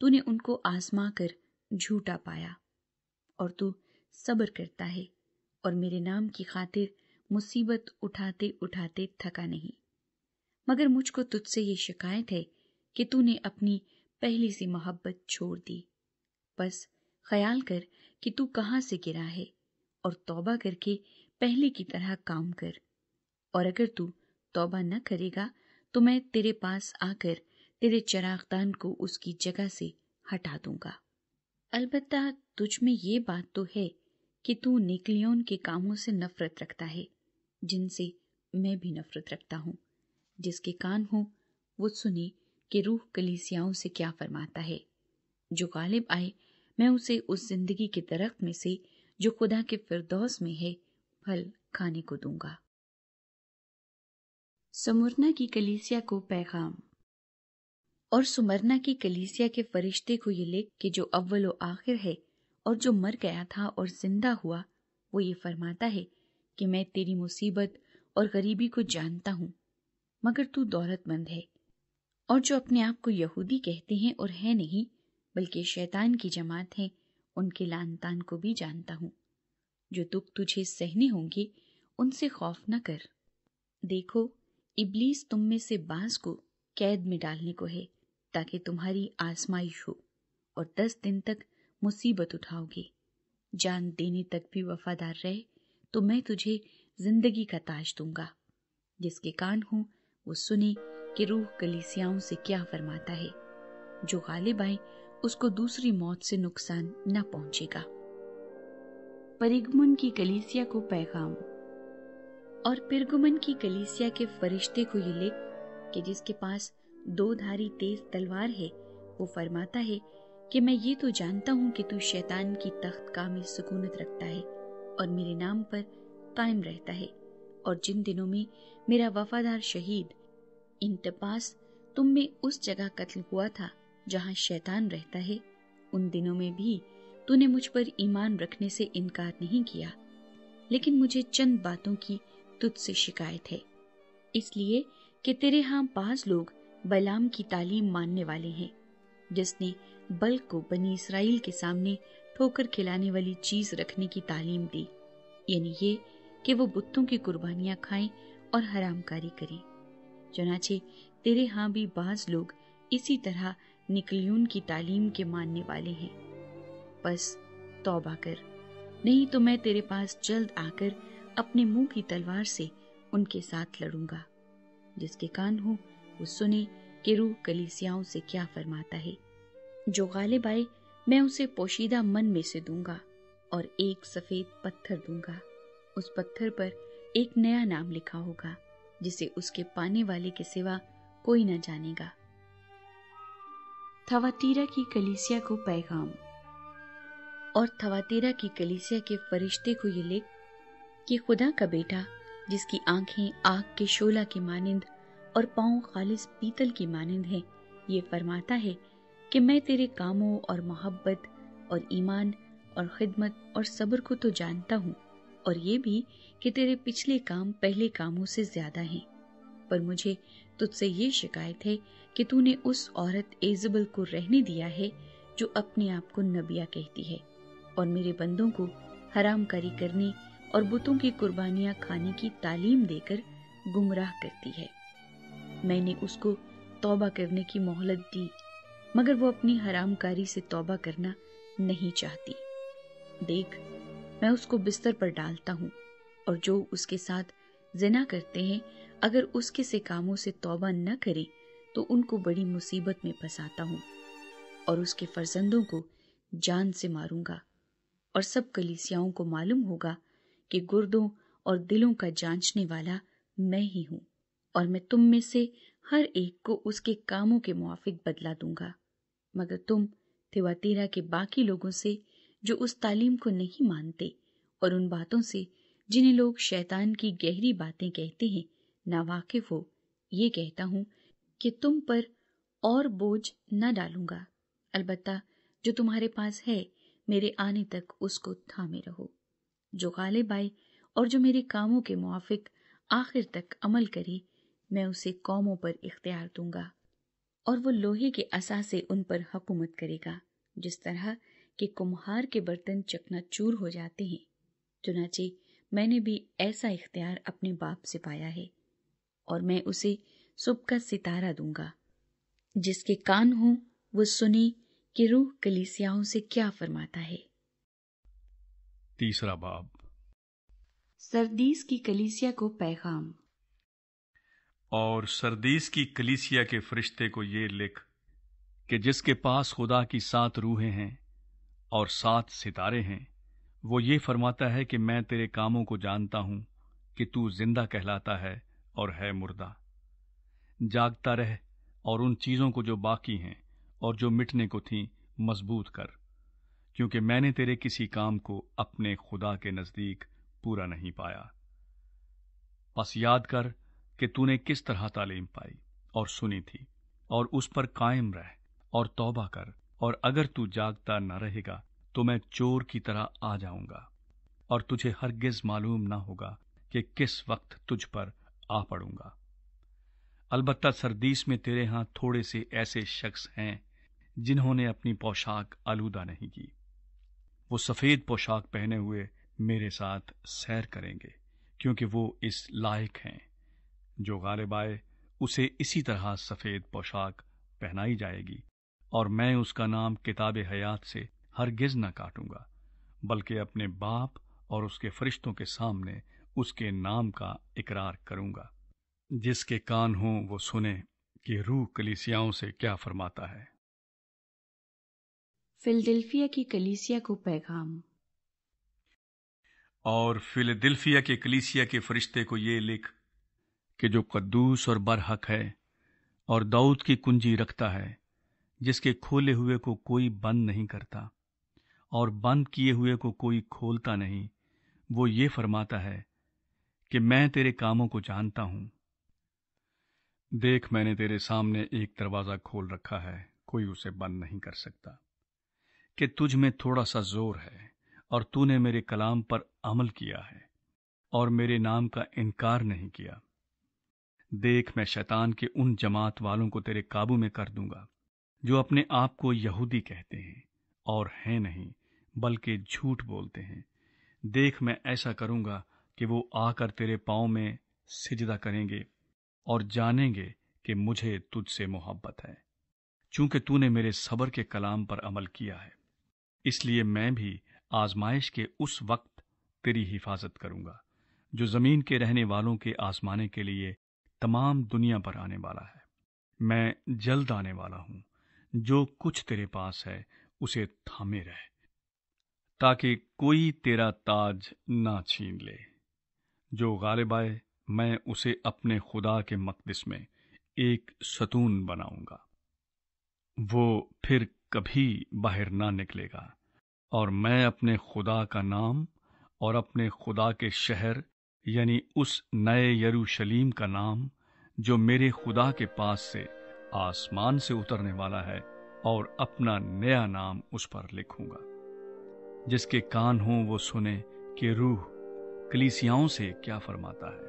تو نے ان کو آزما کر جھوٹا پایا، اور تو صبر کرتا ہے اور میرے نام کی خاطر مصیبت اٹھاتے اٹھاتے تھکا نہیں۔ مگر مجھ کو تجھ سے یہ شکایت ہے کہ تو نے اپنی پہلی سی محبت چھوڑ دی۔ بس خیال کر کہ تو کہاں سے گرا ہے اور توبہ کر کے پہلے کی طرح کام کر، اور اگر تو توبہ نہ کرے گا تو میں تیرے پاس آ کر تیرے چراغدان کو اس کی جگہ سے ہٹا دوں گا۔ البتہ تجھ میں یہ بات تو ہے کہ تو نیکلیون کے کاموں سے نفرت رکھتا ہے، جن سے میں بھی نفرت رکھتا ہوں۔ جس کے کان ہوں وہ سنے کہ روح کلیسیاؤں سے کیا فرماتا ہے۔ جو غالب آئے میں اسے اس زندگی کے درخت میں سے جو خدا کے فردوس میں ہے پھل کھانے کو دوں گا۔ سمرنا کی کلیسیا کو پیغام۔ اور سمرنا کی کلیسیا کے فرشتے کو یہ لکھ کہ جو اول و آخر ہے اور جو مر گیا تھا اور زندہ ہوا، وہ یہ فرماتا ہے کہ میں تیری مصیبت اور غریبی کو جانتا ہوں، مگر تو دولت مند ہے، اور جو اپنے آپ کو یہودی کہتے ہیں اور ہے نہیں بلکہ شیطان کی جماعت ہیں، ان کے لعن طعن کو بھی جانتا ہوں۔ جو دکھ تجھے سہنے ہوں گے ان سے خوف نہ کر۔ دیکھو ابلیس تم میں سے بعض کو قید میں ڈالنے کو ہے تاکہ تمہاری آزمائش ہو، اور 10 دن تک مصیبت اٹھاؤ گے۔ جان دینے تک بھی وفادار رہے تو میں تجھے زندگی کا تاج دوں گا۔ جس کے کان ہوں وہ سنے کہ روح کلیسیاؤں سے کیا فرماتا ہے۔ جو غالب آئے اس کو دوسری موت سے نقصان نہ پہنچے گا۔ پرگمن کی کلیسیا کو پیغام۔ اور پرگمن کی کلیسیا کے فرشتے کو یہ لکھ کہ جس کے پاس 2 دھاری تیز تلوار ہے، وہ فرماتا ہے کہ میں یہ تو جانتا ہوں کہ تو شیطان کی تخت کا میں سکونت رکھتا ہے اور میرے نام پر قائم رہتا ہے، اور جن دنوں میں میرا وفادار شہید انتپاس تم میں اس جگہ قتل ہوا تھا جہاں شیطان رہتا ہے، ان دنوں میں بھی تو نے مجھ پر ایمان رکھنے سے انکار نہیں کیا۔ لیکن مجھے چند باتوں کی تجھ سے شکایت ہے، اس لیے کہ تیرے ہاں بعض لوگ بلام کی تعلیم ماننے والے ہیں، جس نے بلق کو بنی اسرائیل کے سامنے ٹھوکر کھلانے والی چیز رکھنے کی تعلیم دی، یعنی یہ کہ وہ بتوں کی قربانیاں کھائیں اور حرام کاری کریں۔ چنانچہ تیرے ہاں بھی بعض لوگ اسی طرح نکلیون کی تعلیم کے ماننے والے ہیں۔ بس توبہ کر، نہیں تو میں تیرے پاس جلد آ کر اپنے منہ کی تلوار سے ان کے ساتھ لڑوں گا۔ جس کے کان ہو وہ سنے کہ روح کلیسیاؤں سے کیا فرماتا ہے۔ جو غالب آئے میں اسے پوشیدہ من میں سے دوں گا اور ایک سفید پتھر دوں گا، اس پتھر پر ایک نیا نام لکھا ہوگا جسے اس کے پانے والے کے سوا کوئی نہ جانے گا۔ تھواتیرا کی کلیسیا کو پیغام۔ اور تھواتیرا کی کلیسیا کے فرشتے کو یہ لکھ کہ خدا کا بیٹا جس کی آنکھیں آگ کے شعلہ کی مانند اور پاؤں خالص پیتل کی مانند ہیں، یہ فرماتا ہے کہ میں تیرے کاموں اور محبت اور ایمان اور خدمت اور صبر کو تو جانتا ہوں، اور یہ بھی کہ تیرے پچھلے کام پہلے کاموں سے زیادہ ہیں، پر مجھے تجھ سے یہ شکایت ہے کہ تو نے اس عورت ایزبل کو رہنے دیا ہے جو اپنے آپ کو نبیہ کہتی ہے اور میرے بندوں کو حرام کاری کرنے اور بتوں کی قربانیاں کھانے کی تعلیم دے کر گمراہ کرتی ہے۔ میں نے اس کو توبہ کرنے کی مہلت دی، مگر وہ اپنی حرام کاری سے توبہ کرنا نہیں چاہتی۔ دیکھ، میں اس کو بستر پر ڈالتا ہوں، اور جو اس کے ساتھ زنا کرتے ہیں اگر اس کے سے کاموں سے توبہ نہ کرے تو ان کو بڑی مصیبت میں پھنساتا ہوں، اور اس کے فرزندوں کو جان سے ماروں گا، اور سب کلیسیاؤں کو معلوم ہوگا کہ گردوں اور دلوں کا جانچنے والا میں ہی ہوں، اور میں تم میں سے ہر ایک کو اس کے کاموں کے موافق بدلہ دوں گا۔ مگر تم تھواتیرا کے باقی لوگوں سے جو اس تعلیم کو نہیں مانتے اور ان باتوں سے جنہیں لوگ شیطان کی گہری باتیں کہتے ہیں ناواقف ہو، یہ کہتا ہوں کہ تم پر اور بوجھ نہ ڈالوں گا، البتہ جو تمہارے پاس ہے میرے آنے تک اس کو تھامے رہو۔ جو غالب آئے اور جو میرے کاموں کے موافق آخر تک عمل کرے، میں اسے قوموں پر اختیار دوں گا، اور وہ لوہے کے عصا سے ان پر حکومت کرے گا، جس طرح کہ کمہار کے برتن چکنا چور ہو جاتے ہیں۔ چنانچہ میں نے بھی ایسا اختیار اپنے باپ سے پایا ہے، اور میں اسے صبح کا ستارہ دوں گا۔ جس کے کان ہوں وہ سنے کہ روح کلیسیاؤں سے کیا فرماتا ہے۔ تیسرا باب۔ سردیس کی کلیسیا کو پیغام۔ اور سردیس کی کلیسیا کے فرشتے کو یہ لکھ کہ جس کے پاس خدا کی 7 روحیں ہیں اور 7 ستارے ہیں، وہ یہ فرماتا ہے کہ میں تیرے کاموں کو جانتا ہوں کہ تو زندہ کہلاتا ہے اور ہے مردہ۔ جاگتا رہ اور ان چیزوں کو جو باقی ہیں اور جو مٹنے کو تھیں مضبوط کر، کیونکہ میں نے تیرے کسی کام کو اپنے خدا کے نزدیک پورا نہیں پایا۔ پس یاد کر کہ تو نے کس طرح تعلیم پائی اور سنی تھی، اور اس پر قائم رہ اور توبہ کر، اور اگر تو جاگتا نہ رہے گا تو میں چور کی طرح آ جاؤں گا، اور تجھے ہرگز معلوم نہ ہوگا کہ کس وقت تجھ پر آ پڑوں گا۔ البتہ سردیس میں تیرے ہاں تھوڑے سے ایسے شخص ہیں جنہوں نے اپنی پوشاک آلودہ نہیں کی۔ وہ سفید پوشاک پہنے ہوئے میرے ساتھ سیر کریں گے، کیونکہ وہ اس لائق ہیں۔ جو غالب آئے اسے اسی طرح سفید پوشاک پہنائی جائے گی، اور میں اس کا نام کتاب حیات سے ہرگز نہ کاٹوں گا، بلکہ اپنے باپ اور اس کے فرشتوں کے سامنے اس کے نام کا اقرار کروں گا۔ جس کے کان ہوں وہ سنے کہ روح کلیسیاؤں سے کیا فرماتا ہے۔ فلدلفیا کی کلیسیا کو پیغام۔ اور فلدلفیا کے کلیسیا کے فرشتے کو یہ لکھ کہ جو قدوس اور برحق ہے اور داؤد کی کنجی رکھتا ہے، جس کے کھولے ہوئے کو کوئی بند نہیں کرتا اور بند کیے ہوئے کو کوئی کھولتا نہیں، وہ یہ فرماتا ہے کہ میں تیرے کاموں کو جانتا ہوں۔ دیکھ، میں نے تیرے سامنے ایک دروازہ کھول رکھا ہے، کوئی اسے بند نہیں کر سکتا، کہ تجھ میں تھوڑا سا زور ہے، اور تو نے میرے کلام پر عمل کیا ہے اور میرے نام کا انکار نہیں کیا۔ دیکھ، میں شیطان کے ان جماعت والوں کو تیرے قابو میں کر دوں گا جو اپنے آپ کو یہودی کہتے ہیں اور ہیں نہیں، بلکہ جھوٹ بولتے ہیں۔ دیکھ، میں ایسا کروں گا کہ وہ آ کر تیرے پاؤں میں سجدہ کریں گے اور جانیں گے کہ مجھے تجھ سے محبت ہے، چونکہ تو نے میرے صبر کے کلام پر عمل کیا ہے۔ اس لیے میں بھی آزمائش کے اس وقت تیری حفاظت کروں گا جو زمین کے رہنے والوں کے آزمانے کے لیے تمام دنیا پر آنے والا ہے۔ میں جلد آنے والا ہوں۔ جو کچھ تیرے پاس ہے اسے تھامے رہ، تاکہ کوئی تیرا تاج نہ چھین لے۔ جو غالب آئے میں اسے اپنے خدا کے مقدس میں ایک ستون بناؤں گا، وہ پھر کبھی باہر نہ نکلے گا، اور میں اپنے خدا کا نام اور اپنے خدا کے شہر یعنی اس نئے یروشلیم کا نام جو میرے خدا کے پاس سے آسمان سے اترنے والا ہے، اور اپنا نیا نام اس پر لکھوں گا۔ جس کے کان ہوں وہ سنے کہ روح کلیسیاؤں سے کیا فرماتا ہے۔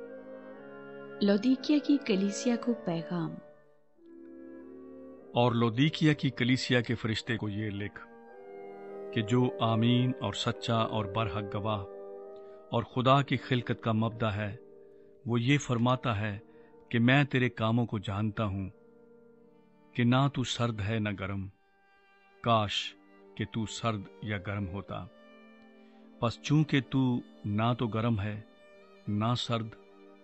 لودیکیا کی کلیسیا کو پیغام۔ اور لودیکیا کی کلیسیا کے فرشتے کو یہ لکھ کہ جو آمین اور سچا اور برحق گواہ اور خدا کی خلقت کا مبدأ ہے، وہ یہ فرماتا ہے کہ میں تیرے کاموں کو جانتا ہوں کہ نہ تو سرد ہے نہ گرم، کاش کہ تو سرد یا گرم ہوتا۔ پس چونکہ تو نہ تو گرم ہے نہ سرد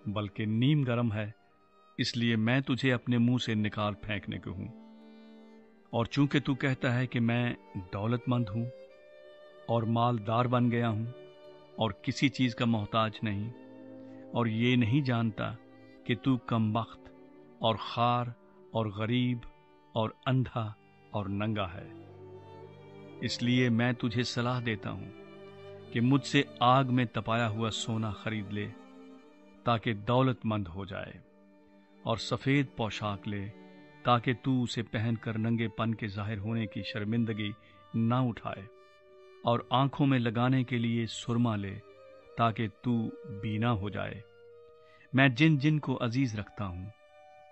بلکہ نیم گرم ہے، اس لیے میں تجھے اپنے منہ سے نکال پھینکنے کو ہوں۔ اور چونکہ تو کہتا ہے کہ میں دولت مند ہوں اور مالدار بن گیا ہوں اور کسی چیز کا محتاج نہیں، اور یہ نہیں جانتا کہ تو کم بخت اور خوار اور غریب اور اندھا اور ننگا ہے، اس لیے میں تجھے صلاح دیتا ہوں کہ مجھ سے آگ میں تپایا ہوا سونا خرید لے تاکہ دولت مند ہو جائے، اور سفید پوشاک لے تاکہ تو اسے پہن کر ننگے پن کے ظاہر ہونے کی شرمندگی نہ اٹھائے، اور آنکھوں میں لگانے کے لیے سرما لے تاکہ تو بینا ہو جائے۔ میں جن جن کو عزیز رکھتا ہوں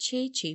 6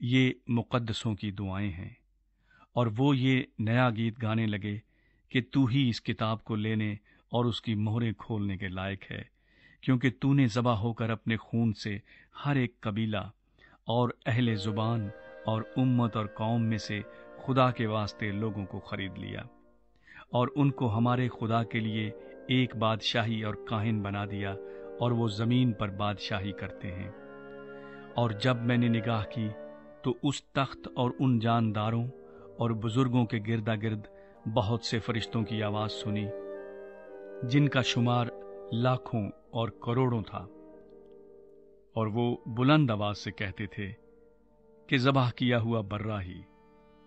یہ مقدسوں کی دعائیں ہیں۔ اور وہ یہ نیا گیت گانے لگے کہ تو ہی اس کتاب کو لینے اور اس کی مہریں کھولنے کے لائق ہے، کیونکہ تو نے ذبح ہو کر اپنے خون سے ہر ایک قبیلہ اور اہل زبان اور امت اور قوم میں سے خدا کے واسطے لوگوں کو خرید لیا، اور ان کو ہمارے خدا کے لیے ایک بادشاہی اور کاہن بنا دیا، اور وہ زمین پر بادشاہی کرتے ہیں۔ اور جب میں نے نگاہ کی تو اس تخت اور ان جانداروں اور بزرگوں کے گردا گرد بہت سے فرشتوں کی آواز سنی، جن کا شمار لاکھوں اور کروڑوں تھا، اور وہ بلند آواز سے کہتے تھے کہ ذبح کیا ہوا برہ ہی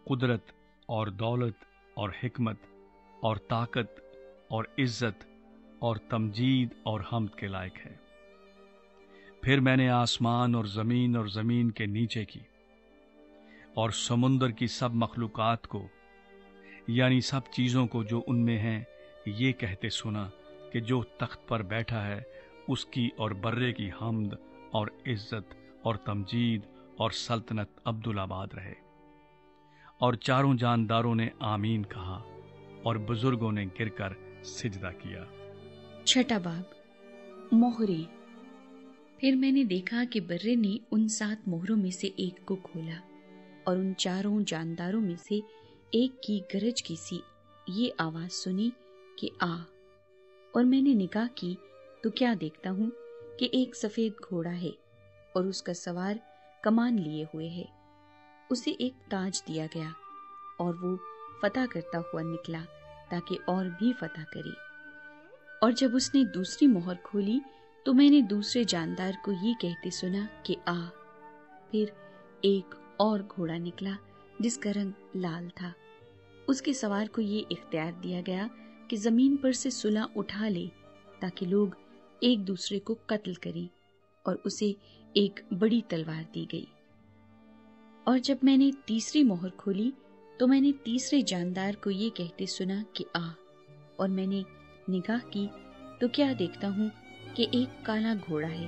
قدرت اور دولت اور حکمت اور طاقت اور عزت اور تمجید اور حمد کے لائق ہے۔ پھر میں نے آسمان اور زمین کے نیچے کی اور سمندر کی سب مخلوقات کو، یعنی سب چیزوں کو جو ان میں ہیں، یہ کہتے سنا کہ جو تخت پر بیٹھا ہے اس کی اور برے کی حمد اور عزت اور تمجید اور سلطنت عبدالآباد رہے۔ اور چاروں جانداروں نے آمین کہا، اور بزرگوں نے گر کر سجدہ کیا۔ چھٹا باب، مہریں۔ پھر میں نے دیکھا کہ برے نے ان 7 مہروں میں سے ایک کو کھولا، اور ان چاروں جانداروں میں سے ایک کی گرج کی سی یہ آواز سنی کہ آ۔ اور میں نے نگاہ کی تو کیا دیکھتا ہوں کہ ایک سفید گھوڑا ہے، اور اس کا سوار کمان لیے ہوئے ہے۔ اسے ایک تاج دیا گیا، اور وہ فتح کرتا ہوا نکلا تاکہ اور بھی فتح کرے۔ اور جب اس نے دوسری مہر کھولی تو میں نے دوسرے جاندار کو یہ کہتے سنا کہ آ۔ پھر ایک اور گھوڑا نکلا جس کا رنگ لال تھا۔ اس کے سوار کو یہ اختیار دیا گیا کہ زمین پر سے صلہ اٹھا لے تاکہ لوگ ایک دوسرے کو قتل کریں، اور اسے ایک بڑی تلوار دی گئی۔ اور جب میں نے تیسری مہر کھولی تو میں نے تیسرے جاندار کو یہ کہتے سنا کہ آ۔ اور میں نے نگاہ کی تو کیا دیکھتا ہوں کہ ایک کالا گھوڑا ہے،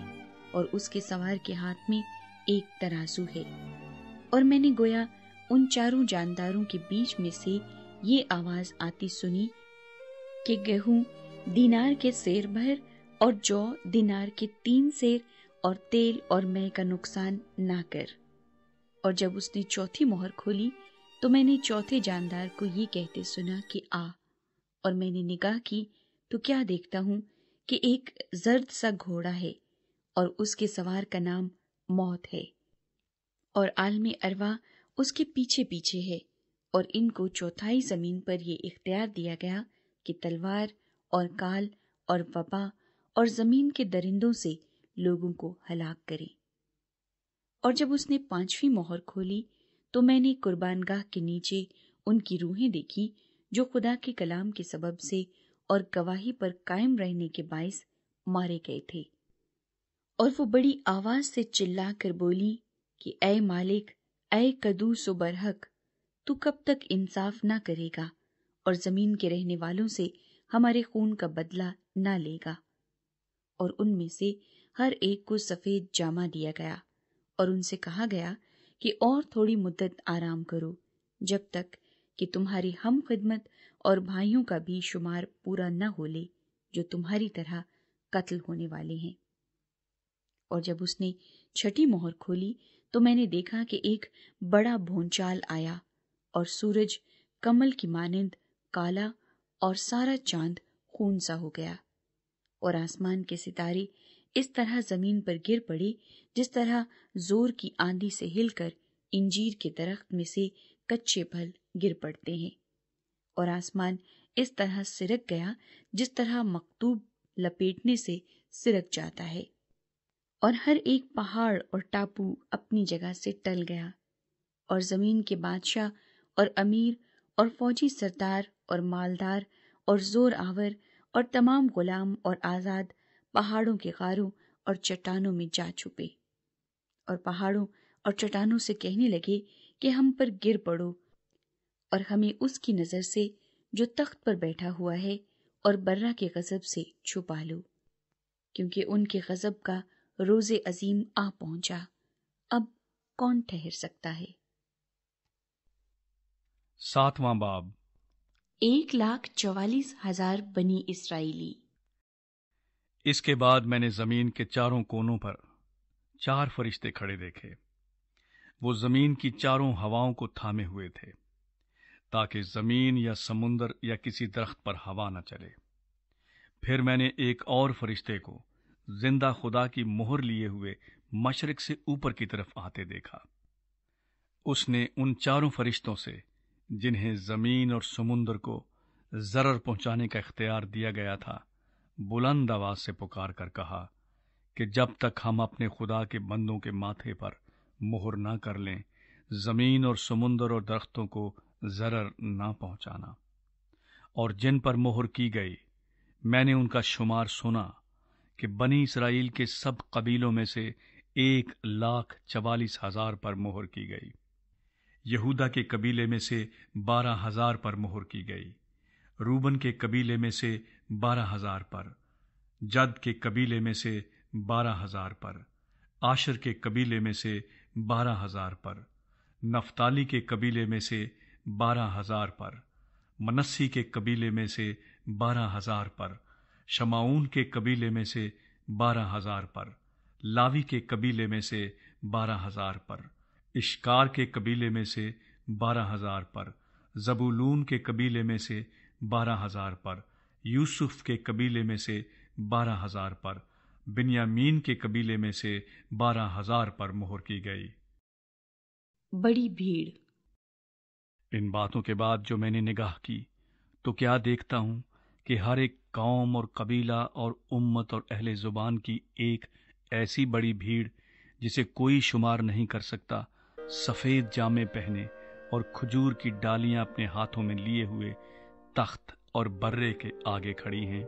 اور اس کے سوار کے ہاتھ میں ایک ترازو ہے۔ اور میں نے گویا ان چاروں جانداروں کے بیچ میں سے یہ آواز آتی سنی کہ گیہوں دینار کے سیر بھر، اور جو دینار کے 3 سیر، اور تیل اور مے کا نقصان نہ کر۔ اور جب اس نے چوتھی مہر کھولی تو میں نے چوتھے جاندار کو یہ کہتے سنا کہ آ۔ اور میں نے نگاہ کی تو کیا دیکھتا ہوں کہ ایک زرد سا گھوڑا ہے، اور اس کے سوار کا نام موت ہے، اور عالم ارواح اس کے پیچھے پیچھے ہے، اور ان کو چوتھائی زمین پر یہ اختیار دیا گیا کہ تلوار اور کال اور وبا اور زمین کے درندوں سے لوگوں کو ہلاک کرے۔ اور جب اس نے 5ویں مہر کھولی تو میں نے قربان گاہ کے نیچے ان کی روحیں دیکھی جو خدا کے کلام کے سبب سے اور گواہی پر قائم رہنے کے باعث مارے گئے تھے۔ اور وہ بڑی آواز سے چلا کر بولی کہ اے مالک، اے قدوس و برحق، تو کب تک انصاف نہ کرے گا اور زمین کے رہنے والوں سے ہمارے خون کا بدلہ نہ لے گا؟ اور ان میں سے ہر ایک کو سفید جامہ دیا گیا، اور ان سے کہا گیا کہ اور تھوڑی مدت آرام کرو، جب تک کہ تمہاری ہم خدمت اور بھائیوں کا بھی شمار پورا نہ ہو لے جو تمہاری طرح قتل ہونے والے ہیں۔ اور جب اس نے 6ٹھی مہر کھولی تو میں نے دیکھا کہ ایک بڑا بھونچال آیا، اور سورج کمل کی مانند کالا، اور سارا چاند خون سا ہو گیا، اور آسمان کے ستارے اس طرح زمین پر گر پڑے جس طرح زور کی آندھی سے ہل کر انجیر کے درخت میں سے کچے پھل گر پڑتے ہیں، اور آسمان اس طرح سرک گیا جس طرح مکتوب لپیٹنے سے سرک جاتا ہے، اور ہر ایک پہاڑ اور ٹاپو اپنی جگہ سے ٹل گیا، اور زمین کے بادشاہ اور امیر اور فوجی سردار اور مالدار اور زور آور اور تمام غلام اور آزاد پہاڑوں کے غاروں اور چٹانوں میں جا چھپے، اور پہاڑوں اور چٹانوں سے کہنے لگے کہ ہم پر گر پڑو اور ہمیں اس کی نظر سے جو تخت پر بیٹھا ہوا ہے اور برہ کے غضب سے چھپا لو، کیونکہ ان کے غضب کا روز عظیم آ پہنچا۔ اب کون ٹھہر سکتا ہے؟ 7واں باب 1,44,000 بنی اسرائیلی۔ اس کے بعد میں نے زمین کے چاروں کونوں پر 4 فرشتے کھڑے دیکھے۔ وہ زمین کی چاروں ہواؤں کو تھامے ہوئے تھے، تاکہ زمین یا سمندر یا کسی درخت پر ہوا نہ چلے۔ پھر میں نے ایک اور فرشتے کو زندہ خدا کی مہر لیے ہوئے مشرق سے اوپر کی طرف آتے دیکھا۔ اس نے ان چاروں فرشتوں سے، جنہیں زمین اور سمندر کو ضرر پہنچانے کا اختیار دیا گیا تھا، بلند آواز سے پکار کر کہا کہ جب تک ہم اپنے خدا کے بندوں کے ماتھے پر مہر نہ کر لیں، زمین اور سمندر اور درختوں کو ضرر نہ پہنچانا۔ اور جن پر مہر کی گئی، میں نے ان کا شمار سنا کہ بنی اسرائیل کے سب قبیلوں میں سے 1,44,000 پر مہر کی گئی۔ یہودا کے قبیلے میں سے 12,000 پر مہر کی گئی، روبن کے قبیلے میں سے 12,000 پر، جد کے قبیلے میں سے 12,000 پر، آشر کے قبیلے میں سے 12,000 پر، نفتالی کے قبیلے میں سے 12,000 پر، منسی کے قبیلے میں سے 12,000 پر، شمعون کے قبیلے میں سے 12,000 پر، لاوی کے قبیلے میں سے 12,000 پر، اشکار کے قبیلے میں سے 12,000 پر، زبولون کے قبیلے میں سے 12,000 پر، یوسف کے قبیلے میں سے 12,000 پر، بنیامین کے قبیلے میں سے 12,000 پر مہر کی گئی۔ بڑی بھیڑ۔ ان باتوں کے بعد جو میں نے نگاہ کی تو کیا دیکھتا ہوں کہ ہر ایک قوم اور قبیلہ اور امت اور اہل زبان کی ایک ایسی بڑی بھیڑ جسے کوئی شمار نہیں کر سکتا، سفید جامے پہنے اور کھجور کی ڈالیاں اپنے ہاتھوں میں لیے ہوئے تخت اور برے کے آگے کھڑی ہیں،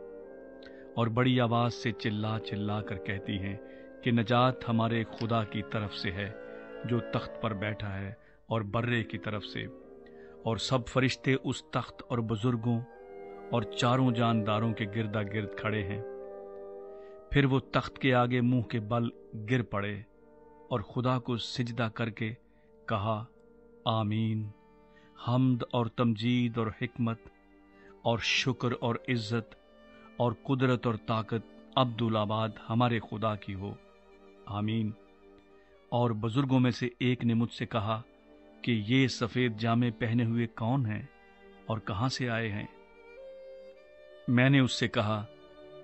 اور بڑی آواز سے چلا چلا کر کہتی ہیں کہ نجات ہمارے خدا کی طرف سے ہے جو تخت پر بیٹھا ہے، اور برے کی طرف سے۔ اور سب فرشتے اس تخت اور بزرگوں اور چاروں جانداروں کے گردا گرد کھڑے ہیں۔ پھر وہ تخت کے آگے منہ کے بل گر پڑے اور خدا کو سجدہ کر کے کہا، آمین، حمد اور تمجید اور حکمت اور شکر اور عزت اور قدرت اور طاقت عبدالآباد ہمارے خدا کی ہو، آمین۔ اور بزرگوں میں سے ایک نے مجھ سے کہا کہ یہ سفید جامے پہنے ہوئے کون ہیں اور کہاں سے آئے ہیں؟ میں نے اس سے کہا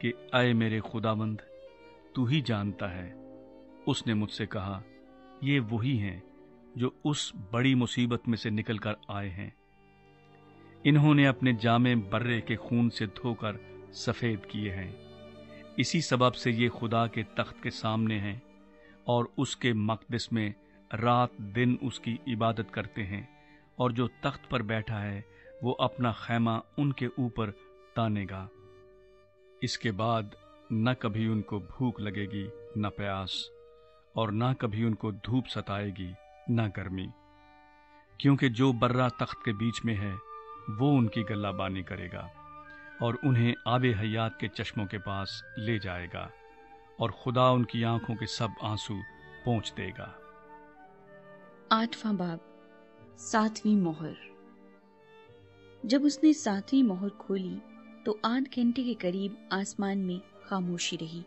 کہ اے میرے خداوند، تو ہی جانتا ہے۔ اس نے مجھ سے کہا، یہ وہی ہیں جو اس بڑی مصیبت میں سے نکل کر آئے ہیں۔ انہوں نے اپنے جامے برے کے خون سے دھو کر سفید کیے ہیں۔ اسی سبب سے یہ خدا کے تخت کے سامنے ہیں اور اس کے مقدس میں رات دن اس کی عبادت کرتے ہیں، اور جو تخت پر بیٹھا ہے وہ اپنا خیمہ ان کے اوپر تانے گا۔ اس کے بعد نہ کبھی ان کو بھوک لگے گی نہ پیاس، اور نہ کبھی ان کو دھوپ ستائے گی نہ گرمی، کیونکہ جو برا تخت کے بیچ میں ہے وہ ان کی گلہ بانی کرے گا اور انہیں آب حیات کے چشموں کے پاس لے جائے گا، اور خدا ان کی آنکھوں کے سب آنسو پونچھ دے گا۔ 8واں باب 7ویں مہر۔ جب اس نے 7ویں مہر کھولی تو 8 گھنٹے کے قریب آسمان میں خاموشی رہی،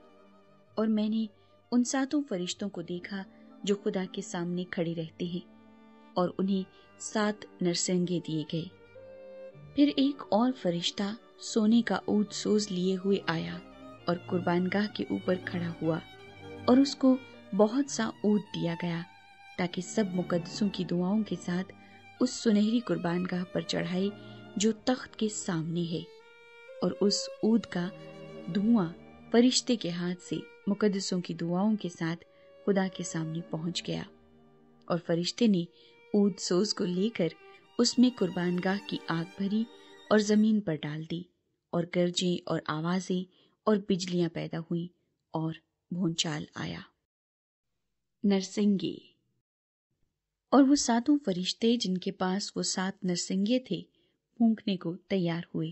اور میں نے ان 7 فرشتوں کو دیکھا جو خدا کے سامنے کھڑے رہتے ہیں، اور انہیں 7 نرسنگے دیے گئے۔ پھر ایک اور فرشتہ سونے کا عود سوز لیے ہوئے آیا اور قربان گاہ کے اوپر کھڑا ہوا، اور اس کو بہت سا عود دیا گیا تاکہ سب مقدسوں کی دعاؤں کے ساتھ اس سنہری قربان گاہ پر چڑھائے جو تخت کے سامنے ہے۔ اور اس عود کا دھواں فرشتے کے ہاتھ سے مقدسوں کی دعاؤں کے ساتھ خدا کے سامنے پہنچ گیا، اور فرشتے نے عود سوز کو لے کر اس میں قربان گاہ کی آگ بھری اور زمین پر ڈال دی، اور گرجیں اور آوازیں اور بجلیاں پیدا ہوئیں اور بھونچال آیا۔ نرسنگے۔ اور وہ 7 فرشتے جن کے پاس وہ 7 نرسنگے تھے پھونکنے کو تیار ہوئے،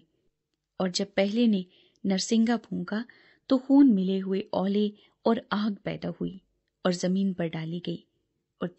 اور جب پہلے نے نرسنگا پھونکا تو خون ملے ہوئے اولے اور آگ پیدا ہوئی اور زمین پر ڈالی گئی، اور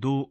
2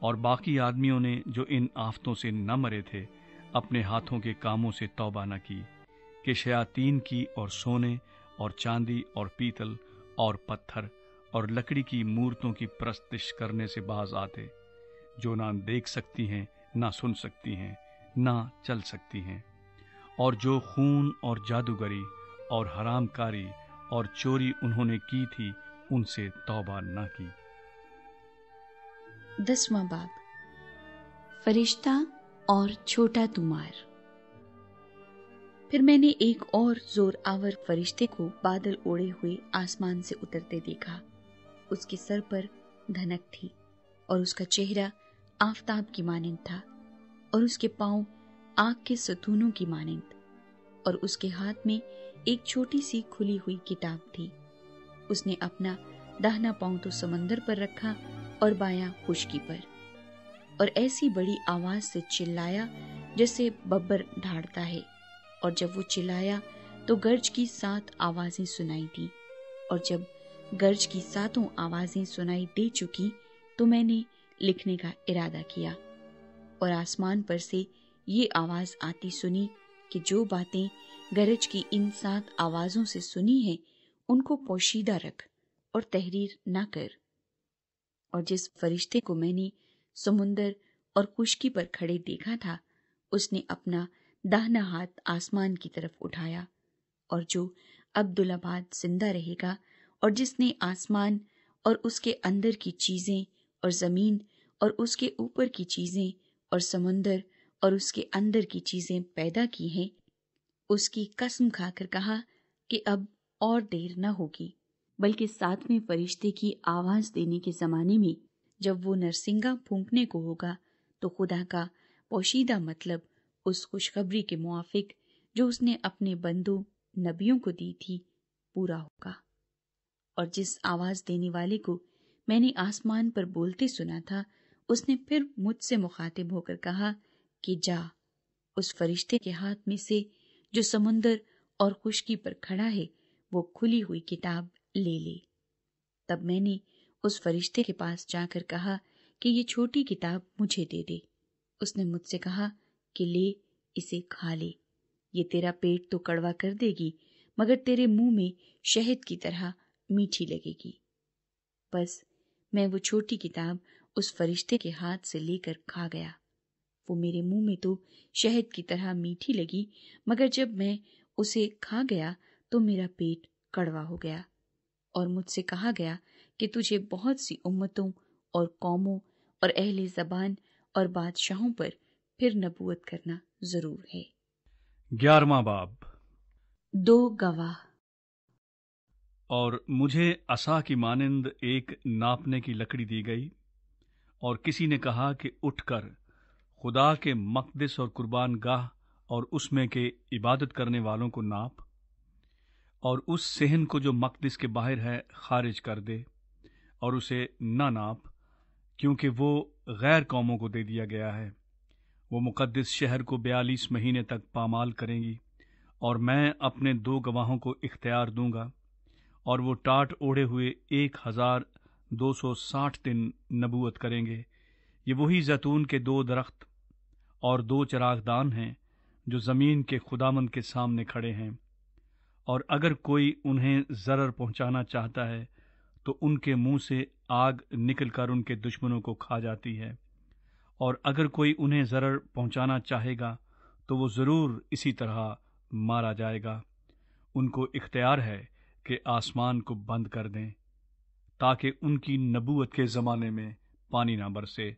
اور باقی آدمیوں نے جو ان آفتوں سے نہ مرے تھے اپنے ہاتھوں کے کاموں سے توبہ نہ کی کہ شیاطین کی اور سونے اور چاندی اور پیتل اور پتھر اور لکڑی کی مورتوں کی پرستش کرنے سے باز آتے، جو نہ دیکھ سکتی ہیں، نہ سن سکتی ہیں، نہ چل سکتی ہیں، اور جو خون اور جادوگری اور حرام کاری اور چوری انہوں نے کی تھی ان سے توبہ نہ کی۔ 10واں باب، فرشتہ اور چھوٹا طومار۔ پھر میں نے ایک اور زور آور فرشتے کو بادل اوڑے ہوئے آسمان سے اترتے دیکھا۔ اس کے سر پر دھنک تھی اور اس کا چہرہ آفتاب کی مانند تھا، اور اس کے پاؤں آگ کے ستونوں کی مانند، اور اس کے ہاتھ میں ایک چھوٹی سی کھلی ہوئی کتاب تھی۔ اس نے اپنا داہنا پاؤں تو سمندر پر رکھا اور بایاں خشکی پر، اور ایسی بڑی آواز سے چلایا جیسے ببر ڈھاڑتا ہے، اور جب وہ چلایا تو گرج کی 7 آوازیں سنائی دیں، اور جب گرج کی 7 آوازیں سنائی دے چکی تو میں نے لکھنے کا ارادہ کیا، اور آسمان پر سے یہ آواز آتی سنی کہ جو باتیں گرج کی ان 7 آوازوں سے سنی ہیں ان کو پوشیدہ رکھ اور تحریر نہ کر۔ اور جس فرشتے کو میں نے سمندر اور خشکی پر کھڑے دیکھا تھا اس نے اپنا داہنا ہاتھ آسمان کی طرف اٹھایا، اور جو عبدالآباد زندہ رہے گا اور جس نے آسمان اور اس کے اندر کی چیزیں اور زمین اور اس کے اوپر کی چیزیں اور سمندر اور اس کے اندر کی چیزیں پیدا کی ہیں، اس کی قسم کھا کر کہا کہ اب اور دیر نہ ہوگی، بلکہ 7ویں فرشتے کی آواز دینے کے زمانے میں جب وہ نرسنگا پھونکنے کو ہوگا تو خدا کا پوشیدہ مطلب اس خوشخبری کے موافق جو اس نے اپنے بندوں نبیوں کو دی تھی پورا ہوگا۔ اور جس آواز دینے والے کو میں نے آسمان پر بولتے سنا تھا اس نے پھر مجھ سے مخاطب ہو کر کہا کہ جا، اس فرشتے کے ہاتھ میں سے جو سمندر اور خشکی پر کھڑا ہے وہ کھلی ہوئی کتاب لے لے۔ تب میں نے اس فرشتے کے پاس جا کر کہا کہ یہ چھوٹی کتاب مجھے دے دے۔ اس نے مجھ سے کہا کہ لے، اسے کھا لے، یہ تیرا پیٹ تو کڑوا کر دے گی مگر تیرے منہ میں شہد کی طرح میٹھی لگے گی۔ بس میں وہ چھوٹی کتاب اس فرشتے کے ہاتھ سے لے کر کھا گیا۔ وہ میرے منہ میں تو شہد کی طرح میٹھی لگی مگر جب میں اسے کھا گیا تو میرا پیٹ کڑوا ہو گیا، اور مجھ سے کہا گیا کہ تجھے بہت سی امتوں اور قوموں اور اہل زبان اور بادشاہوں پر پھر نبوت کرنا ضرور ہے۔ 11واں باب۔ 2 گواہ۔ اور مجھے عصا کی مانند ایک ناپنے کی لکڑی دی گئی، اور کسی نے کہا کہ اٹھ کر خدا کے مقدس اور قربان گاہ اور اس میں کے عبادت کرنے والوں کو ناپ، اور اس صحن کو جو مقدس کے باہر ہے خارج کر دے، اور اسے نہ ناپ، کیونکہ وہ غیر قوموں کو دے دیا گیا ہے۔ وہ مقدس شہر کو 42 مہینے تک پامال کریں گی، اور میں اپنے 2 گواہوں کو اختیار دوں گا، اور وہ ٹاٹ اوڑھے ہوئے 1260 دن نبوت کریں گے۔ یہ وہی زیتون کے 2 درخت اور 2 چراغ دان ہیں جو زمین کے خداوند کے سامنے کھڑے ہیں، اور اگر کوئی انہیں ضرر پہنچانا چاہتا ہے تو ان کے منہ سے آگ نکل کر ان کے دشمنوں کو کھا جاتی ہے، اور اگر کوئی انہیں ضرر پہنچانا چاہے گا تو وہ ضرور اسی طرح مارا جائے گا۔ ان کو اختیار ہے کہ آسمان کو بند کر دیں تاکہ ان کی نبوت کے زمانے میں پانی نہ برسے،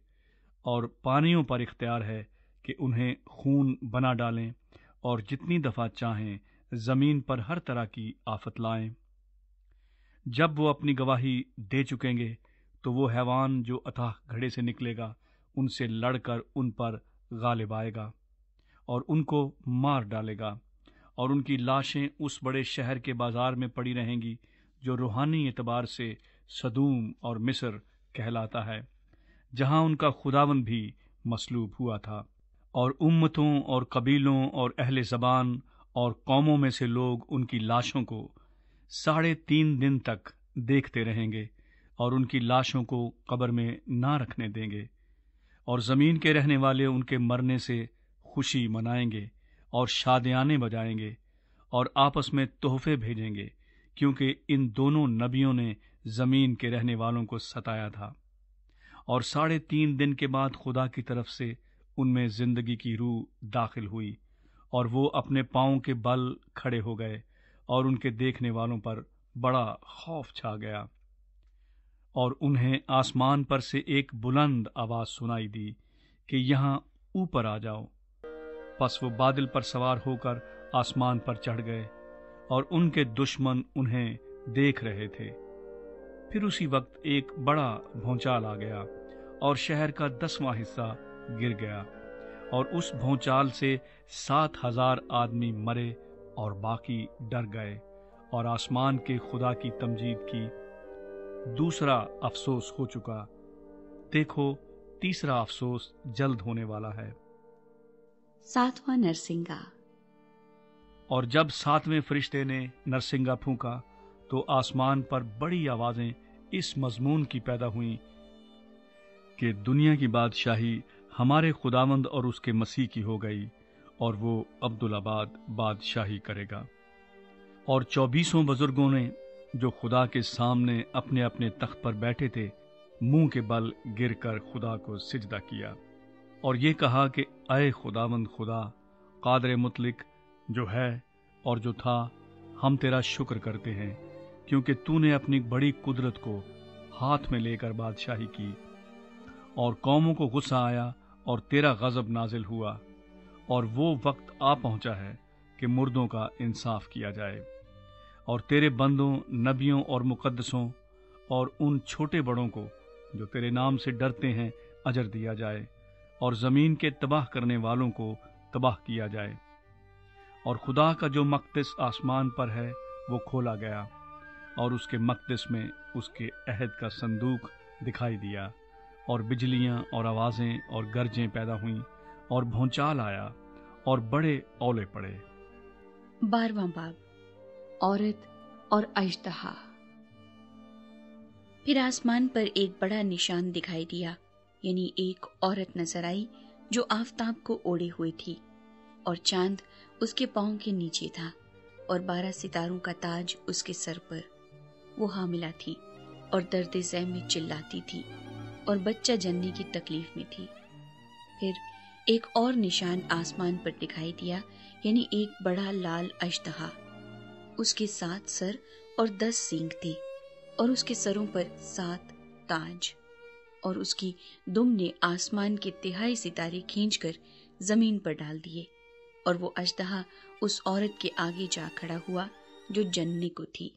اور پانیوں پر اختیار ہے کہ انہیں خون بنا ڈالیں اور جتنی دفعہ چاہیں زمین پر ہر طرح کی آفت لائیں۔ جب وہ اپنی گواہی دے چکیں گے تو وہ حیوان جو اتھاہ گھڑے سے نکلے گا ان سے لڑ کر ان پر غالب آئے گا اور ان کو مار ڈالے گا، اور ان کی لاشیں اس بڑے شہر کے بازار میں پڑی رہیں گی جو روحانی اعتبار سے سدوم اور مصر کہلاتا ہے، جہاں ان کا خداوند بھی مصلوب ہوا تھا۔ اور امتوں اور قبیلوں اور اہل زبان اور قوموں میں سے لوگ ان کی لاشوں کو 3.5 دن تک دیکھتے رہیں گے اور ان کی لاشوں کو قبر میں نہ رکھنے دیں گے، اور زمین کے رہنے والے ان کے مرنے سے خوشی منائیں گے اور شادیانے بجائیں گے اور آپس میں تحفے بھیجیں گے، کیونکہ ان دونوں نبیوں نے زمین کے رہنے والوں کو ستایا تھا۔ اور 3.5 دن کے بعد خدا کی طرف سے ان میں زندگی کی روح داخل ہوئی، اور وہ اپنے پاؤں کے بل کھڑے ہو گئے، اور ان کے دیکھنے والوں پر بڑا خوف چھا گیا۔ اور انہیں آسمان پر سے ایک بلند آواز سنائی دی کہ یہاں اوپر آ جاؤ۔ پس وہ بادل پر سوار ہو کر آسمان پر چڑھ گئے، اور ان کے دشمن انہیں دیکھ رہے تھے۔ پھر اسی وقت ایک بڑا بھونچال آ گیا، اور شہر کا 10واں حصہ گر گیا، اور اس بھونچال سے 7,000 آدمی مرے اور باقی ڈر گئے اور آسمان کے خدا کی تمجید کی۔ دوسرا افسوس ہو چکا، دیکھو تیسرا افسوس جلد ہونے والا ہے۔ 7واں نرسنگا۔ اور جب 7ویں فرشتے نے نرسنگا پھونکا تو آسمان پر بڑی آوازیں اس مضمون کی پیدا ہوئیں کہ دنیا کی بادشاہی ہمارے خداوند اور اس کے مسیح کی ہو گئی، اور وہ عبدالآباد بادشاہی کرے گا۔ اور 24 بزرگوں نے جو خدا کے سامنے اپنے اپنے تخت پر بیٹھے تھے، منہ کے بل گر کر خدا کو سجدہ کیا اور یہ کہا کہ اے خداوند خدا قادر مطلق، جو ہے اور جو تھا، ہم تیرا شکر کرتے ہیں، کیونکہ تو نے اپنی بڑی قدرت کو ہاتھ میں لے کر بادشاہی کی، اور قوموں کو غصہ آیا اور تیرا غضب نازل ہوا، اور وہ وقت آ پہنچا ہے کہ مردوں کا انصاف کیا جائے، اور تیرے بندوں، نبیوں اور مقدسوں اور ان چھوٹے بڑوں کو جو تیرے نام سے ڈرتے ہیں اجر دیا جائے، اور زمین کے تباہ کرنے والوں کو تباہ کیا جائے۔ اور خدا کا جو مقدس آسمان پر ہے وہ کھولا گیا، اور اس کے مقدس میں اس کے عہد کا صندوق دکھائی دیا، اور بجلیاں اور آوازیں اور گرجیں پیدا ہوئیں، اور بھونچال آیا، اور بڑے اولے پڑے۔ 12واں باب، عورت اور اژدہا۔ پھر آسمان پر ایک بڑا نشان دکھائی دیا، یعنی ایک عورت نظر آئی جو آفتاب کو اوڑے ہوئے تھی، اور چاند اس کے پاؤں کے نیچے تھا، اور 12 ستاروں کا تاج اس کے سر پر۔ وہ حاملہ تھی اور درد ذہ میں چلاتی تھی، اور بچہ جننے کی تکلیف میں تھی۔ پھر ایک اور نشان آسمان پر دکھائی دیا، یعنی ایک بڑا لال اژدہا۔ اس کے 7 سر اور 10 سینگ تھے، اور اس کے سروں پر 7 تاج، اور اس کی دم نے آسمان کے 3 ستارے کھینچ کر زمین پر ڈال دیے، اور وہ اژدہا اس عورت کے آگے جا کھڑا ہوا جو جننے کو تھی،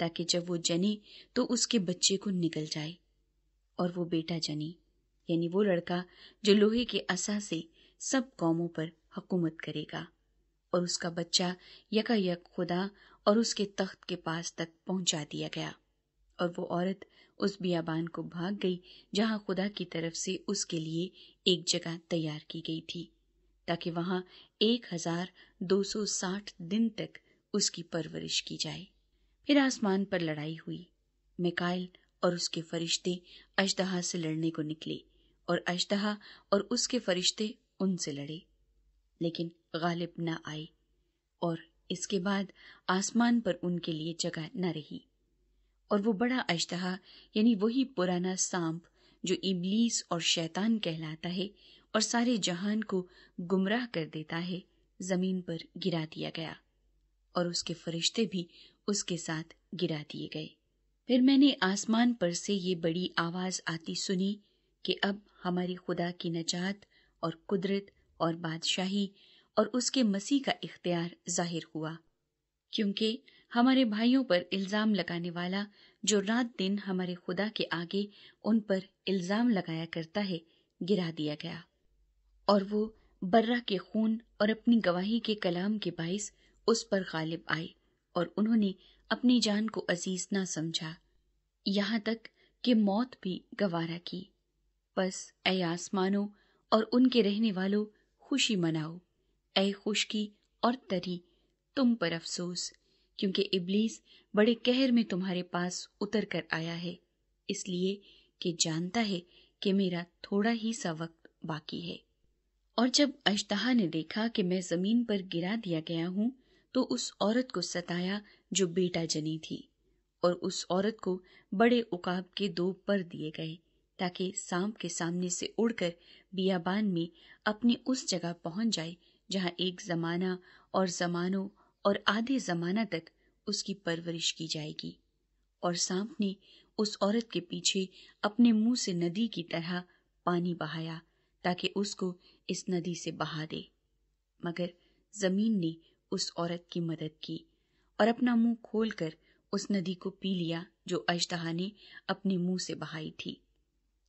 تاکہ جب وہ جنے تو اس کے بچے کو نگل جائے۔ اور وہ بیٹا جنی، یعنی وہ لڑکا جو لوہے کے عصا سے سب قوموں پر حکومت کرے گا، اور اس کا بچہ یکایک خدا اور اس کے تخت کے پاس تک پہنچا دیا گیا۔ اور وہ عورت اس بیابان کو بھاگ گئی جہاں خدا کی طرف سے اس کے لیے ایک جگہ تیار کی گئی تھی، تاکہ وہاں 1260 دن تک اس کی پرورش کی جائے۔ پھر آسمان پر لڑائی ہوئی، میکائیل اور اس کے فرشتے اژدہا سے لڑنے کو نکلے، اور اژدہا اور اس کے فرشتے ان سے لڑے، لیکن غالب نہ آئے، اور اس کے بعد آسمان پر ان کے لیے جگہ نہ رہی۔ اور وہ بڑا اژدہا، یعنی وہی پرانا سانپ جو ابلیس اور شیطان کہلاتا ہے اور سارے جہان کو گمراہ کر دیتا ہے، زمین پر گرا دیا گیا، اور اس کے فرشتے بھی اس کے ساتھ گرا دیے گئے۔ پھر میں نے آسمان پر سے یہ بڑی آواز آتی سنی کہ اب ہمارے خدا کی نجات اور قدرت اور بادشاہی اور اس کے مسیح کا اختیار ظاہر ہوا، کیونکہ ہمارے بھائیوں پر الزام لگانے والا جو رات دن ہمارے خدا کے آگے ان پر الزام لگایا کرتا ہے، گرا دیا گیا، اور وہ برہ کے خون اور اپنی گواہی کے کلام کے باعث اس پر غالب آئے، اور انہوں نے اپنی جان کو عزیز نہ سمجھا، یہاں تک کہ موت بھی گوارا کی۔ پس اے آسمانوں اور ان کے رہنے والوں، خوشی مناؤ، اے خشکی اور تری، تم پر افسوس، کیونکہ ابلیس بڑے قہر میں تمہارے پاس اتر کر آیا ہے، اس لیے کہ جانتا ہے کہ میرا تھوڑا ہی سا وقت باقی ہے۔ اور جب اژدہا نے دیکھا کہ میں زمین پر گرا دیا گیا ہوں تو اس عورت کو ستایا جو بیٹا جنی تھی، اور اس عورت کو بڑے عقاب کے 2 پر دیے گئے تاکہ سانپ کے سامنے سے اڑ کر بیابان میں اپنی اس جگہ پہنچ جائے جہاں ایک زمانہ اور زمانوں اور آدھے زمانہ تک اس کی پرورش کی جائے گی۔ اور سانپ نے اس عورت کے پیچھے اپنے منہ سے ندی کی طرح پانی بہایا تاکہ اس کو اس ندی سے بہا دے، مگر زمین نے اس عورت کی مدد کی اور اپنا منہ کھول کر اس ندی کو پی لیا جو اژدہا نے اپنے منہ سے بہائی تھی۔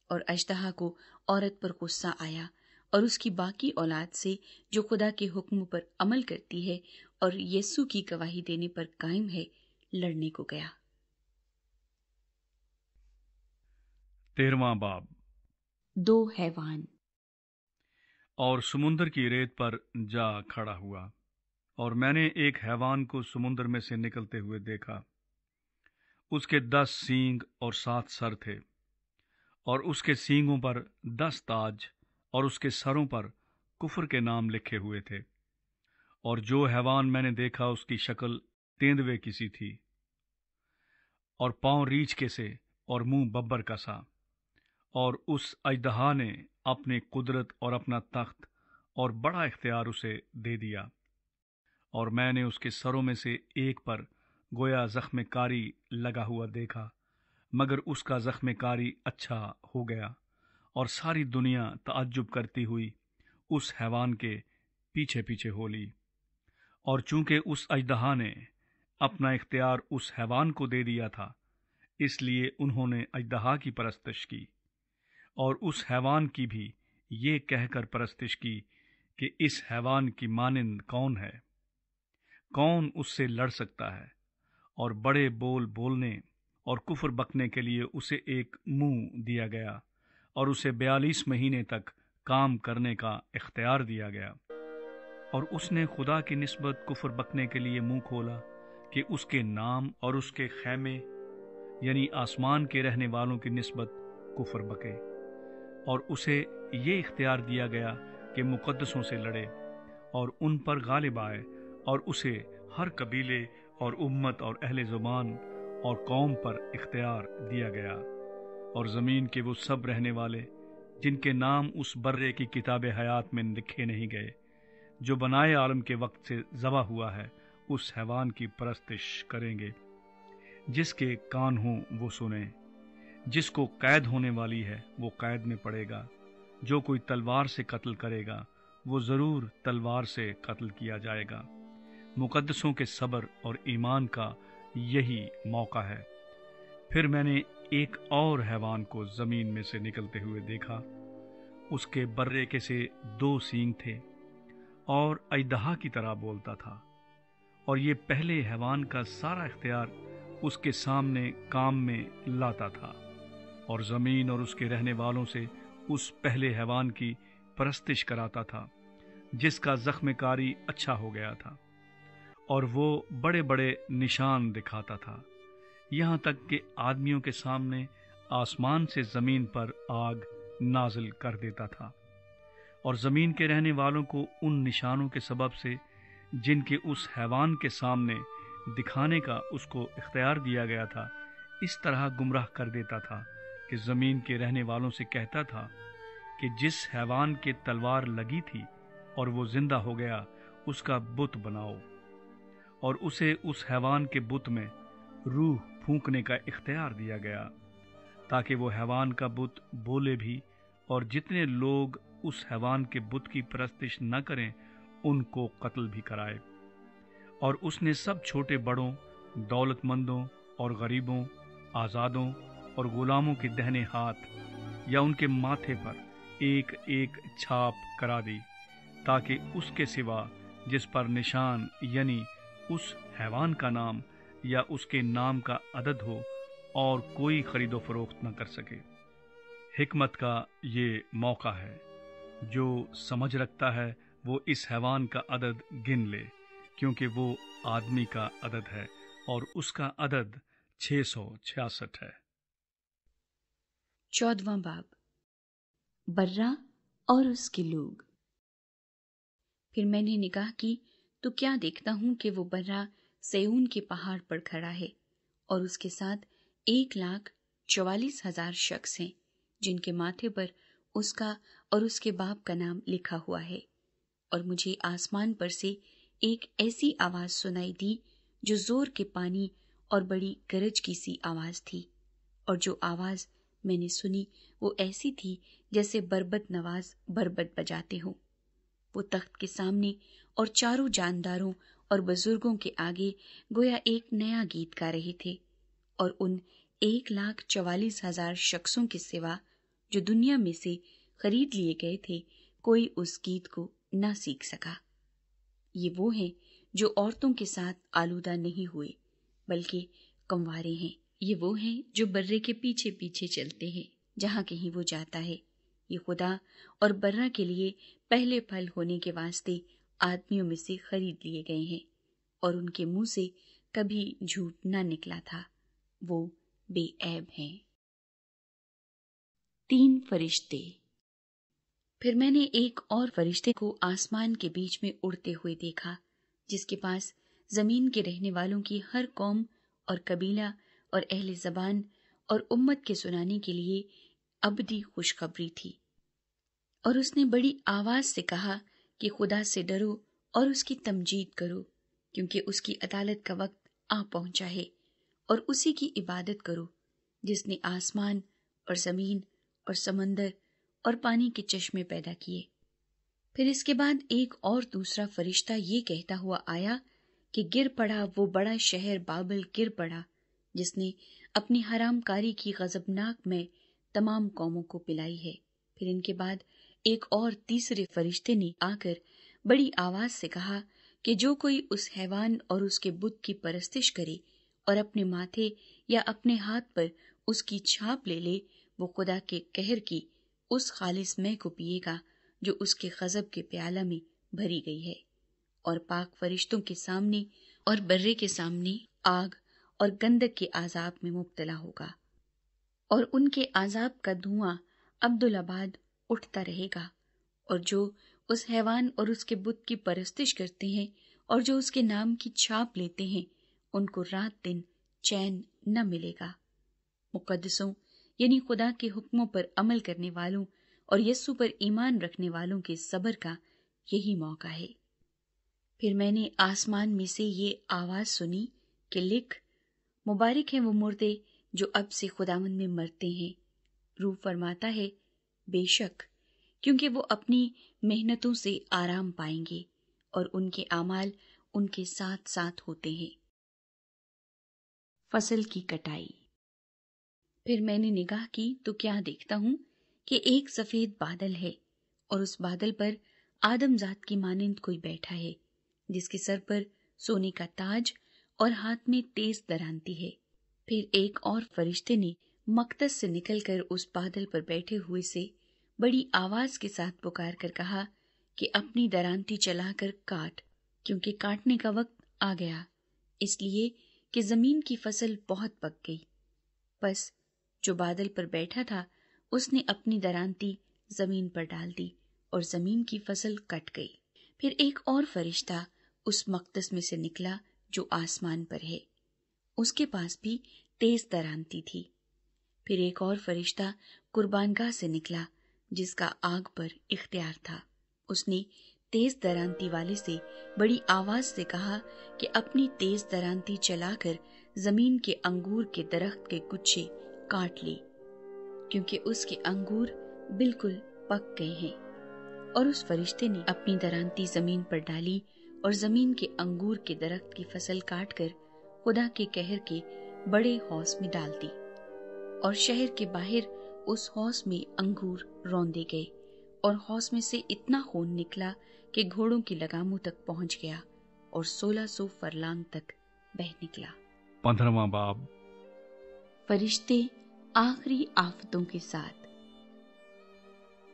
اور اژدہا کو عورت پر غصہ آیا اور اس کی باقی اولاد سے جو خدا کے حکم پر عمل کرتی ہے اور یسوع کی گواہی دینے پر قائم ہے لڑنے کو گیا۔ 13واں باب۔ 2 حیوان۔ اور سمندر کی ریت پر جا کھڑا ہوا، اور میں نے ایک حیوان کو سمندر میں سے نکلتے ہوئے دیکھا۔ اس کے 10 سینگ اور 7 سر تھے، اور اس کے سینگوں پر 10 تاج، اور اس کے سروں پر کفر کے نام لکھے ہوئے تھے۔ اور جو حیوان میں نے دیکھا اس کی شکل تیندوے کی سی تھی، اور پاؤں ریچھ کے سے، اور منہ ببر کا سا۔ اور اس اژدہا نے اپنی قدرت اور اپنا تخت اور بڑا اختیار اسے دے دیا، اور میں نے اس کے سروں میں سے ایک پر گویا زخم کاری لگا ہوا دیکھا، مگر اس کا زخم کاری اچھا ہو گیا، اور ساری دنیا تعجب کرتی ہوئی اس حیوان کے پیچھے پیچھے ہو لی۔ اور چونکہ اس اژدہا نے اپنا اختیار اس حیوان کو دے دیا تھا، اس لیے انہوں نے اژدہا کی پرستش کی، اور اس حیوان کی بھی یہ کہہ کر پرستش کی کہ اس حیوان کی مانند کون ہے؟ کون اس سے لڑ سکتا ہے؟ اور بڑے بول بولنے اور کفر بکنے کے لیے اسے ایک منہ دیا گیا، اور اسے 42 مہینے تک کام کرنے کا اختیار دیا گیا۔ اور اس نے خدا کی نسبت کفر بکنے کے لیے منہ کھولا کہ اس کے نام اور اس کے خیمے یعنی آسمان کے رہنے والوں کی نسبت کفر بکے، اور اسے یہ اختیار دیا گیا کہ مقدسوں سے لڑے اور ان پر غالب آئے، اور اسے ہر قبیلے اور امت اور اہل زبان اور قوم پر اختیار دیا گیا۔ اور زمین کے وہ سب رہنے والے جن کے نام اس برے کی کتاب حیات میں لکھے نہیں گئے، جو بنائے عالم کے وقت سے ذبح ہوا ہے، اس حیوان کی پرستش کریں گے۔ جس کے کان ہوں وہ سنیں۔ جس کو قید ہونے والی ہے وہ قید میں پڑے گا۔ جو کوئی تلوار سے قتل کرے گا وہ ضرور تلوار سے قتل کیا جائے گا۔ مقدسوں کے صبر اور ایمان کا یہی موقع ہے۔ پھر میں نے ایک اور حیوان کو زمین میں سے نکلتے ہوئے دیکھا۔ اس کے برے کے سے 2 سینگ تھے، اور اژدہا کی طرح بولتا تھا، اور یہ پہلے حیوان کا سارا اختیار اس کے سامنے کام میں لاتا تھا، اور زمین اور اس کے رہنے والوں سے اس پہلے حیوان کی پرستش کراتا تھا جس کا زخم کاری اچھا ہو گیا تھا، اور وہ بڑے بڑے نشان دکھاتا تھا، یہاں تک کہ آدمیوں کے سامنے آسمان سے زمین پر آگ نازل کر دیتا تھا۔ اور زمین کے رہنے والوں کو ان نشانوں کے سبب سے جن کے اس حیوان کے سامنے دکھانے کا اس کو اختیار دیا گیا تھا، اس طرح گمراہ کر دیتا تھا کہ زمین کے رہنے والوں سے کہتا تھا کہ جس حیوان کے تلوار لگی تھی اور وہ زندہ ہو گیا، اس کا بت بناؤ، اور اسے اس حیوان کے بت میں روح پھونکنے کا اختیار دیا گیا، تاکہ وہ حیوان کا بت بولے بھی، اور جتنے لوگ اس حیوان کے بت کی پرستش نہ کریں ان کو قتل بھی کرائے۔ اور اس نے سب چھوٹے بڑوں، دولت مندوں اور غریبوں، آزادوں اور غلاموں کے دہنے ہاتھ یا ان کے ماتھے پر ایک ایک چھاپ کرا دی، تاکہ اس کے سوا جس پر نشان یعنی اس حیوان کا نام یا اس کے نام کا عدد ہو اور کوئی خرید و فروخت نہ کر سکے۔ حکمت کا یہ موقع ہے۔ جو سمجھ رکھتا ہے وہ اس حیوان کا عدد گن لے، کیونکہ وہ آدمی کا عدد ہے اور اس کا عدد 666 ہے۔ 14واں باب۔ برا اور اس کے لوگ۔ پھر میں نے نگاہ کی تو کیا دیکھتا ہوں کہ وہ برہ سیون کے پہاڑ پر کھڑا ہے، اور اس کے ساتھ 1,44,000 شخص ہیں، جن کے ماتھے پر اس کا اور اس کے باپ کا نام لکھا ہوا ہے۔ اور مجھے آسمان پر سے ایک ایسی آواز سنائی دی جو زور کے پانی اور بڑی گرج کی سی آواز تھی، اور جو آواز میں نے سنی وہ ایسی تھی جیسے بربط نواز بربط بجاتے ہوں۔ وہ تخت کے سامنے اور چاروں جانداروں اور بزرگوں کے آگے گویا ایک نیا گیت گا رہے تھے، اور ان 1,44,000 شخصوں کے سوا جو دنیا میں سے خرید لیے گئے تھے کوئی اس گیت کو نہ سیکھ سکا۔ یہ وہ ہیں جو عورتوں کے ساتھ آلودہ نہیں ہوئے بلکہ کموارے ہیں۔ یہ وہ ہیں جو برے کے پیچھے پیچھے چلتے ہیں جہاں کہیں وہ جاتا ہے۔ یہ خدا اور برہ کے لیے پہلے پھل ہونے کے واسطے آدمیوں میں سے خرید لیے گئے ہیں، اور ان کے منہ سے کبھی جھوٹ نہ نکلا تھا، وہ بے عیب ہیں۔ 3 فرشتے۔ پھر میں نے ایک اور فرشتے کو آسمان کے بیچ میں اڑتے ہوئے دیکھا، جس کے پاس زمین کے رہنے والوں کی ہر قوم اور قبیلہ اور اہل زبان اور امت کے سنانے کے لیے ابدی خوشخبری تھی۔ اور اس نے بڑی آواز سے کہا کہ خدا سے ڈرو اور اس کی تمجید کرو، کیونکہ اس کی عدالت کا وقت آ پہنچا ہے، اور اسی کی عبادت کرو جس نے آسمان اور زمین اور سمندر اور پانی کے چشمے پیدا کیے۔ پھر اس کے بعد ایک اور دوسرا فرشتہ یہ کہتا ہوا آیا کہ گر پڑا وہ بڑا شہر بابل، گر پڑا جس نے اپنی حرام کاری کی غضبناک میں تمام قوموں کو پلائی ہے۔ پھر ان کے بعد ایک اور تیسرے فرشتے نے آ کر بڑی آواز سے کہا کہ جو کوئی اس حیوان اور اس کے بت کی پرستش کرے اور اپنے ماتھے یا اپنے ہاتھ پر اس کی چھاپ لے لے، وہ خدا کے قہر کی اس خالص مے کو پیے گا جو اس کے غضب کے پیالہ میں بھری گئی ہے، اور پاک فرشتوں کے سامنے اور برے کے سامنے آگ اور گندک کے عذاب میں مبتلا ہوگا، اور ان کے عذاب کا دھواں عبدالآباد اٹھتا رہے گا۔ اور جو اس حیوان اور اس کے بت کی پرستش کرتے ہیں اور جو اس کے نام کی چھاپ لیتے ہیں، ان کو رات دن چین نہ ملے گا۔ مقدسوں یعنی خدا کے حکموں پر عمل کرنے والوں اور یسوع پر ایمان رکھنے والوں کے صبر کا یہی موقع ہے۔ پھر میں نے آسمان میں سے یہ آواز سنی کہ لکھ، مبارک ہیں وہ مردے جو اب سے خداوند میں مرتے ہیں۔ روح فرماتا ہے بے شک، کیونکہ وہ اپنی محنتوں سے آرام پائیں گے اور ان کے اعمال ان کے ساتھ ساتھ ہوتے ہیں۔ فصل کی کٹائی۔ پھر میں نے نگاہ کی تو کیا دیکھتا ہوں کہ ایک سفید بادل ہے، اور اس بادل پر آدم ذات کی مانند کوئی بیٹھا ہے، جس کے سر پر سونے کا تاج اور ہاتھ میں تیز درانتی ہے۔ پھر ایک اور فرشتے نے مقدس سے نکل کر اس بادل پر بیٹھے ہوئے سے بڑی آواز کے ساتھ پکار کر کہا کہ اپنی درانتی چلا کر کاٹ، کیونکہ کاٹنے کا وقت آ گیا، اس لیے کہ زمین کی فصل بہت پک گئی۔ پس جو بادل پر بیٹھا تھا اس نے اپنی درانتی زمین پر ڈال دی، اور زمین کی فصل کٹ گئی۔ پھر ایک اور فرشتہ اس مقدس میں سے نکلا جو آسمان پر ہے، اس کے پاس بھی تیز درانتی تھی۔ پھر ایک اور فرشتہ قربان گاہ سے نکلا جس کا آگ پر اختیار تھا، اس نے تیز درانتی والے سے بڑی آواز سے کہا کہ اپنی تیز درانتی چلا کر زمین کے انگور کے درخت کے گچھے کاٹ لے، کیونکہ اس کے انگور بالکل پک گئے ہیں۔ اور اس فرشتے نے اپنی درانتی زمین پر ڈالی اور زمین کے انگور کے درخت کی فصل کاٹ کر خدا کے قہر کے بڑے حوض میں ڈال دی، اور شہر کے باہر اس حوض میں انگور روندے گئے، اور حوض میں سے اتنا خون نکلا کہ گھوڑوں کی لگاموں تک پہنچ گیا، اور 1600 فرلانگ تک بہہ نکلا۔ 15واں باب۔ فرشتے آخری آفتوں کے ساتھ۔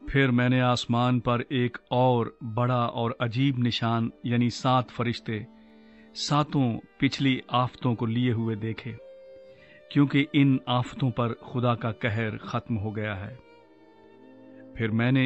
پھر میں نے آسمان پر ایک اور بڑا اور عجیب نشان یعنی 7 فرشتے 7 پچھلی آفتوں کو لیے ہوئے دیکھے، کیونکہ ان آفتوں پر خدا کا قہر ختم ہو گیا ہے۔ پھر میں نے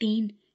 3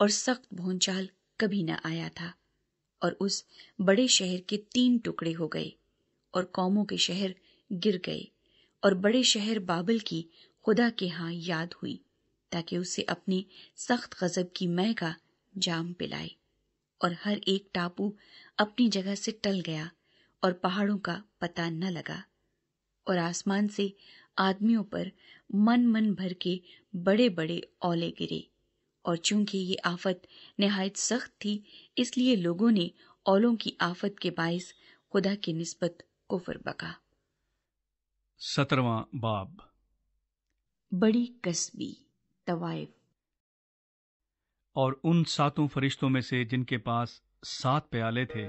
اور سخت بھونچال کبھی نہ آیا تھا، اور اس بڑے شہر کے 3 ٹکڑے ہو گئے، اور قوموں کے شہر گر گئے، اور بڑے شہر بابل کی خدا کے ہاں یاد ہوئی، تاکہ اسے اپنی سخت غضب کی مے کا جام پلائے، اور ہر ایک ٹاپو اپنی جگہ سے ٹل گیا، اور پہاڑوں کا پتہ نہ لگا، اور آسمان سے آدمیوں پر من بھر کے بڑے بڑے اولے گرے، اور چونکہ یہ آفت نہایت سخت تھی، اس لیے لوگوں نے اولوں کی آفت کے باعث خدا کی نسبت کفر بکا۔ 17واں باب۔ بڑی کسبی طوائف۔ اور ان 7 فرشتوں میں سے جن کے پاس 7 پیالے تھے،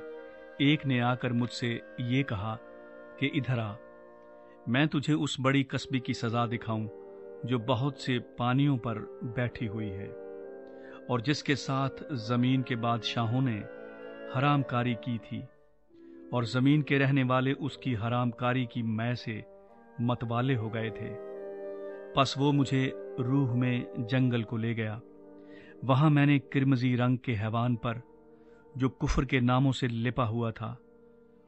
ایک نے آ کر مجھ سے یہ کہا کہ ادھر آ، میں تجھے اس بڑی کسبی کی سزا دکھاؤں جو بہت سے پانیوں پر بیٹھی ہوئی ہے، اور جس کے ساتھ زمین کے بادشاہوں نے حرام کاری کی تھی، اور زمین کے رہنے والے اس کی حرام کاری کی مے سے متوالے ہو گئے تھے۔ پس وہ مجھے روح میں جنگل کو لے گیا، وہاں میں نے کرمزی رنگ کے حیوان پر، جو کفر کے ناموں سے لپا ہوا تھا،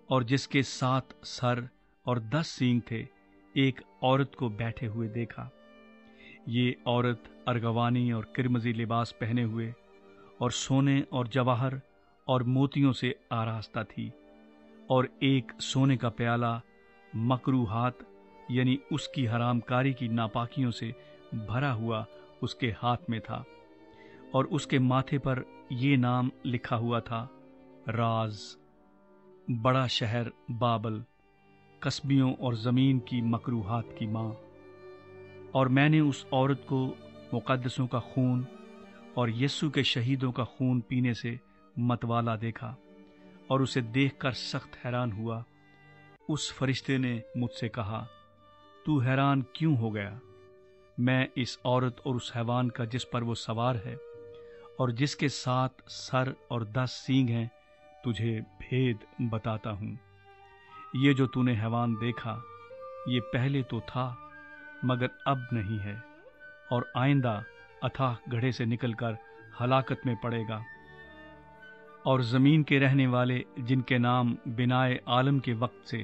اور جس کے 7 سر اور 10 سینگ تھے، ایک عورت کو بیٹھے ہوئے دیکھا۔ یہ عورت ارغوانی اور کرمزی لباس پہنے ہوئے، اور سونے اور جواہر اور موتیوں سے آراستہ تھی، اور ایک سونے کا پیالہ مکروہات یعنی اس کی حرام کاری کی ناپاکیوں سے بھرا ہوا اس کے ہاتھ میں تھا، اور اس کے ماتھے پر یہ نام لکھا ہوا تھا: راز، بڑا شہر بابل، کسبیوں اور زمین کی مکروہات کی ماں۔ اور میں نے اس عورت کو مقدسوں کا خون اور یسوع کے شہیدوں کا خون پینے سے متوالا دیکھا، اور اسے دیکھ کر سخت حیران ہوا۔ اس فرشتے نے مجھ سے کہا، تو حیران کیوں ہو گیا؟ میں اس عورت اور اس حیوان کا جس پر وہ سوار ہے، اور جس کے 7 سر اور 10 سینگ ہیں، تجھے بھید بتاتا ہوں۔ یہ جو تو نے حیوان دیکھا، یہ پہلے تو تھا مگر اب نہیں ہے، اور آئندہ اتھاہ گڑھے سے نکل کر ہلاکت میں پڑے گا۔ اور زمین کے رہنے والے جن کے نام بنائے عالم کے وقت سے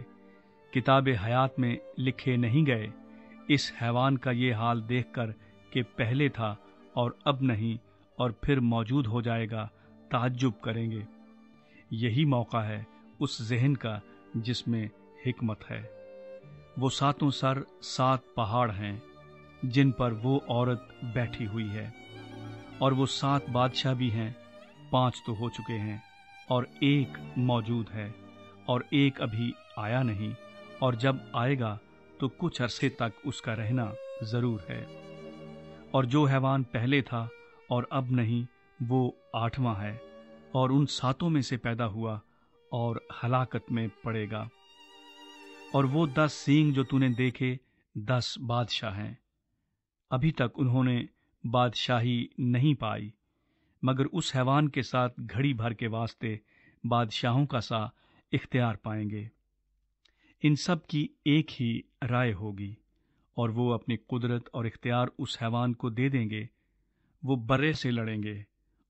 کتاب حیات میں لکھے نہیں گئے، اس حیوان کا یہ حال دیکھ کر کہ پہلے تھا اور اب نہیں اور پھر موجود ہو جائے گا، تعجب کریں گے۔ یہی موقع ہے اس ذہن کا جس میں حکمت ہے۔ وہ 7 سر 7 پہاڑ ہیں جن پر وہ عورت بیٹھی ہوئی ہے، اور وہ 7 بادشاہ بھی ہیں، 5 تو ہو چکے ہیں، اور ایک موجود ہے، اور ایک ابھی آیا نہیں، اور جب آئے گا تو کچھ عرصے تک اس کا رہنا ضرور ہے۔ اور جو حیوان پہلے تھا اور اب نہیں، وہ 8واں ہے، اور ان 7 میں سے پیدا ہوا اور ہلاکت میں پڑے گا۔ اور وہ 10 سینگ جو تو نے دیکھے 10 بادشاہ ہیں۔ ابھی تک انہوں نے بادشاہی نہیں پائی، مگر اس حیوان کے ساتھ گھڑی بھر کے واسطے بادشاہوں کا سا اختیار پائیں گے۔ ان سب کی ایک ہی رائے ہوگی، اور وہ اپنی قدرت اور اختیار اس حیوان کو دے دیں گے۔ وہ برے سے لڑیں گے،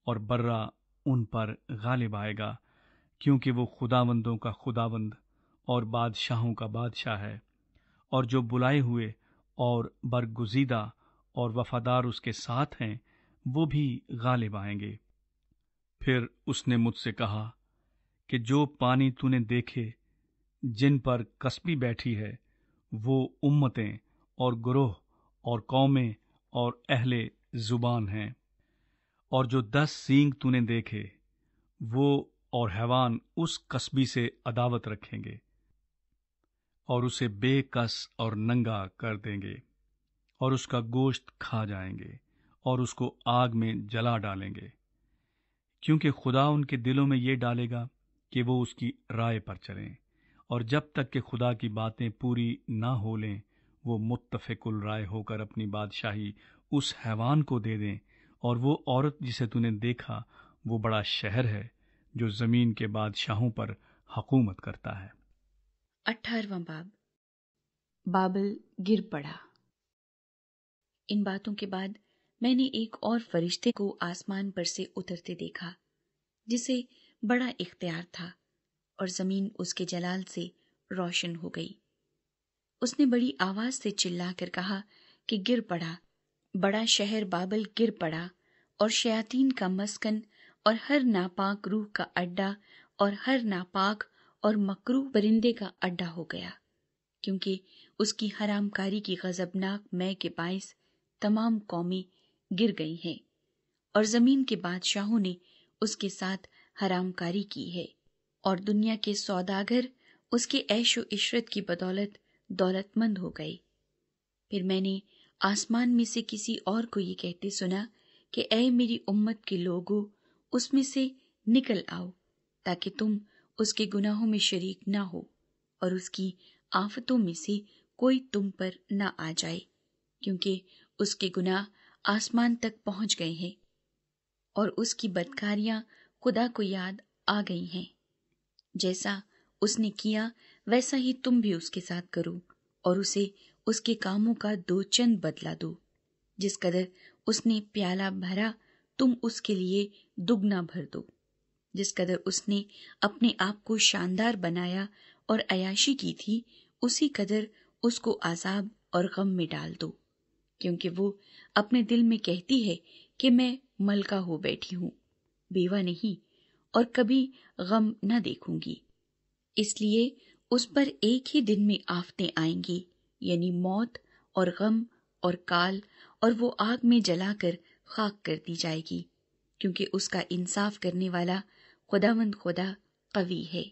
اور برہ ان پر غالب آئے گا، کیونکہ وہ خداوندوں کا خداوند اور بادشاہوں کا بادشاہ ہے، اور جو بلائے ہوئے اور برگزیدہ اور وفادار اس کے ساتھ ہیں، وہ بھی غالب آئیں گے۔ پھر اس نے مجھ سے کہا کہ جو پانی تو نے دیکھے جن پر کسبی بیٹھی ہے، وہ امتیں اور گروہ اور قومیں اور اہل زبان ہیں۔ اور جو 10 سینگ تو نے دیکھے، وہ اور حیوان اس کسبی سے عداوت رکھیں گے، اور اسے بے کس اور ننگا کر دیں گے، اور اس کا گوشت کھا جائیں گے، اور اس کو آگ میں جلا ڈالیں گے، کیونکہ خدا ان کے دلوں میں یہ ڈالے گا کہ وہ اس کی رائے پر چلیں، اور جب تک کہ خدا کی باتیں پوری نہ ہو لیں، وہ متفق الرائے ہو کر اپنی بادشاہی اس حیوان کو دے دیں۔ اور وہ عورت جسے تو نے دیکھا، وہ بڑا شہر ہے جو زمین کے بادشاہوں پر حکومت کرتا ہے۔ 18واں باب۔ بابل گر پڑا۔ ان باتوں کے بعد میں نے ایک اور فرشتے کو آسمان پر سے اترتے دیکھا جسے بڑا اختیار تھا، اور زمین اس کے جلال سے روشن ہو گئی۔ اس نے بڑی آواز سے چلا کر کہا کہ گر پڑا، بڑا شہر بابل گر پڑا، اور شیاطین کا مسکن اور ہر ناپاک روح کا اڈا اور ہر ناپاک اور مکروہ پرندے کا اڈا ہو گیا، کیونکہ اس کی حرام کاری کی غضبناک مے کے باعث تمام قومیں گر گئی ہیں، اور زمین کے بادشاہوں نے اس کے ساتھ حرام کاری کی ہے، اور دنیا کے سوداگر اس کے عیش و عشرت کی بدولت دولت مند ہو گئے۔ پھر میں نے آسمان میں سے کسی اور کو یہ کہتے سنا کہ اے میری امت کے لوگو، اس میں سے نکل آؤ تاکہ تم اس کے گناہوں میں شریک نہ ہو، اور اس کی آفتوں میں سے کوئی تم پر نہ آ جائے، کیونکہ اس کے گناہ آسمان تک پہنچ گئے ہیں، اور اس کی بدکاریاں خدا کو یاد آ گئی ہیں۔ جیسا اس نے کیا ویسا ہی تم بھی اس کے ساتھ کرو، اور اسے اس کے کاموں کا 2 چند بدلہ دو۔ جس قدر اس نے پیالہ بھرا تم اس کے لیے دگنا بھر دو۔ جس قدر اس نے اپنے آپ کو شاندار بنایا اور عیاشی کی تھی، اسی قدر اس کو عذاب اور غم میں ڈال دو، کیونکہ وہ اپنے دل میں کہتی ہے کہ میں ملکہ ہو بیٹھی ہوں، بیوہ نہیں، اور کبھی غم نہ دیکھوں گی۔ اس لیے اس پر ایک ہی دن میں آفتیں آئیں گی، یعنی موت اور غم اور کال، اور وہ آگ میں جلا کر خاک کر دی جائے گی، کیونکہ اس کا انصاف کرنے والا خداوند خدا قوی ہے۔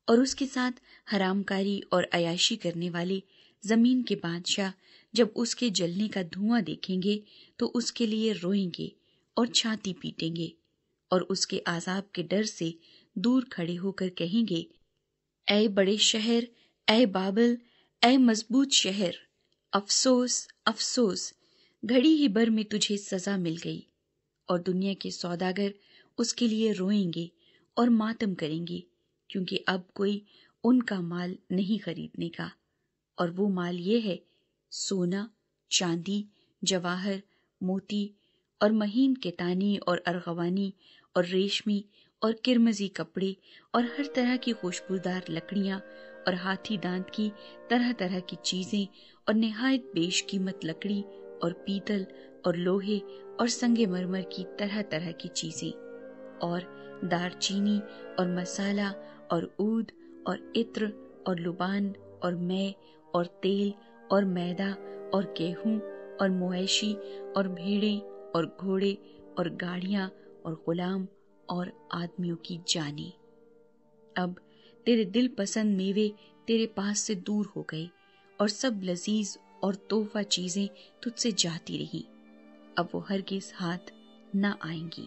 اور اس کے ساتھ حرام کاری اور عیاشی کرنے والے زمین کے بادشاہ جب اس کے جلنے کا دھواں دیکھیں گے تو اس کے لیے روئیں گے اور چھاتی پیٹیں گے، اور اس کے عذاب کے ڈر سے دور کھڑے ہو کر کہیں گے، اے بڑے شہر، اے بابل، اے مضبوط شہر، افسوس افسوس، گھڑی ہی بھر میں تجھے سزا مل گئی۔ اور دنیا کے سوداگر اس کے لیے روئیں گے اور ماتم کریں گے، کیونکہ اب کوئی ان کا مال نہیں خریدنے کا، اور وہ مال یہ ہے، سونا، چاندی، جواہر، موتی اور مہین کتانی اور ارغوانی اور ریشمی اور کرمزی کپڑے اور ہر طرح کی خوشبودار لکڑیاں اور ہاتھی دانت کی طرح طرح کی چیزیں اور نہایت بیش قیمت لکڑی اور پیتل اور لوہے اور سنگ مرمر کی طرح طرح کی چیزیں، اور دار چینی اور مسالہ اور عود اور عطر اور لبان اور مے اور تیل اور میدا اور گیہوں اور مویشی اور بھیڑیں اور گھوڑے اور گاڑیاں اور غلام اور آدمیوں کی جانیں۔ اب تیرے دل پسند میوے تیرے پاس سے دور ہو گئے، اور سب لذیذ اور تحفہ چیزیں تجھ سے جاتی رہیں، اب وہ ہرگز ہاتھ نہ آئیں گی۔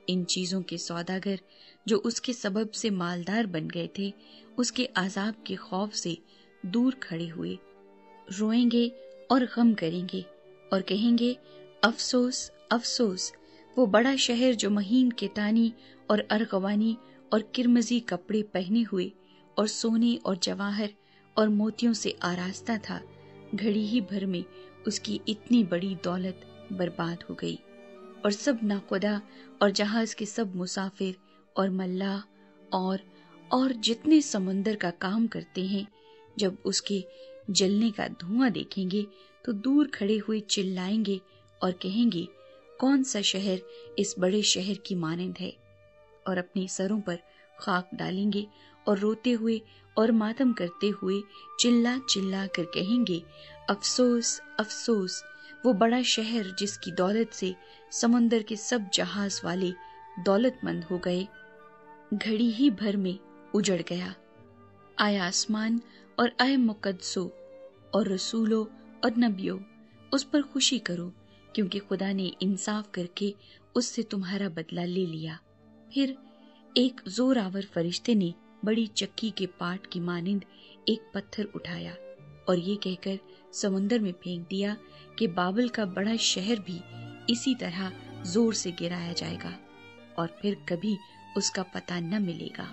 ان چیزوں کے سوداگر جو اس کے سبب سے مالدار بن گئے تھے، اس کے عذاب کے خوف سے دور کھڑے ہوئے روئیں گے اور غم کریں گے اور کہیں گے، افسوس افسوس، وہ بڑا شہر جو مہین کتانی اور ارغوانی اور کرمزی کپڑے پہنے ہوئے اور سونے اور جواہر اور موتیوں سے آراستہ تھا، گھڑی ہی بھر میں اس کی اتنی بڑی دولت برباد ہو گئی۔ اور سب ناخدا اور جہاز کے سب مسافر اور ملاح اور جتنے سمندر کا کام کرتے ہیں، جب اس کے جلنے کا دھواں دیکھیں گے تو دور کھڑے ہوئے چلائیں گے اور کہیں گے، کون سا شہر اس بڑے شہر کی مانند ہے؟ اور اپنے سروں پر خاک ڈالیں گے اور روتے ہوئے اور ماتم کرتے ہوئے چلا چلا کر کہیں گے، افسوس افسوس، وہ بڑا شہر جس کی دولت سے سمندر کے سب جہاز والے دولت مند ہو گئے، گھڑی ہی بھر میں اجڑ گیا۔ آئے آسمان اور آئے مقدسو اور رسولوں اور نبیوں، اس پر خوشی کرو، کیونکہ خدا نے انصاف کر کے اس سے تمہارا بدلہ لے لیا۔ پھر ایک زور آور فرشتے نے بڑی چکی کے پاٹ کی مانند ایک پتھر اٹھایا اور یہ کہہ کر سمندر میں پھینک دیا کہ بابل کا بڑا شہر بھی اسی طرح زور سے گرایا جائے گا، اور پھر کبھی اس کا پتہ نہ ملے گا۔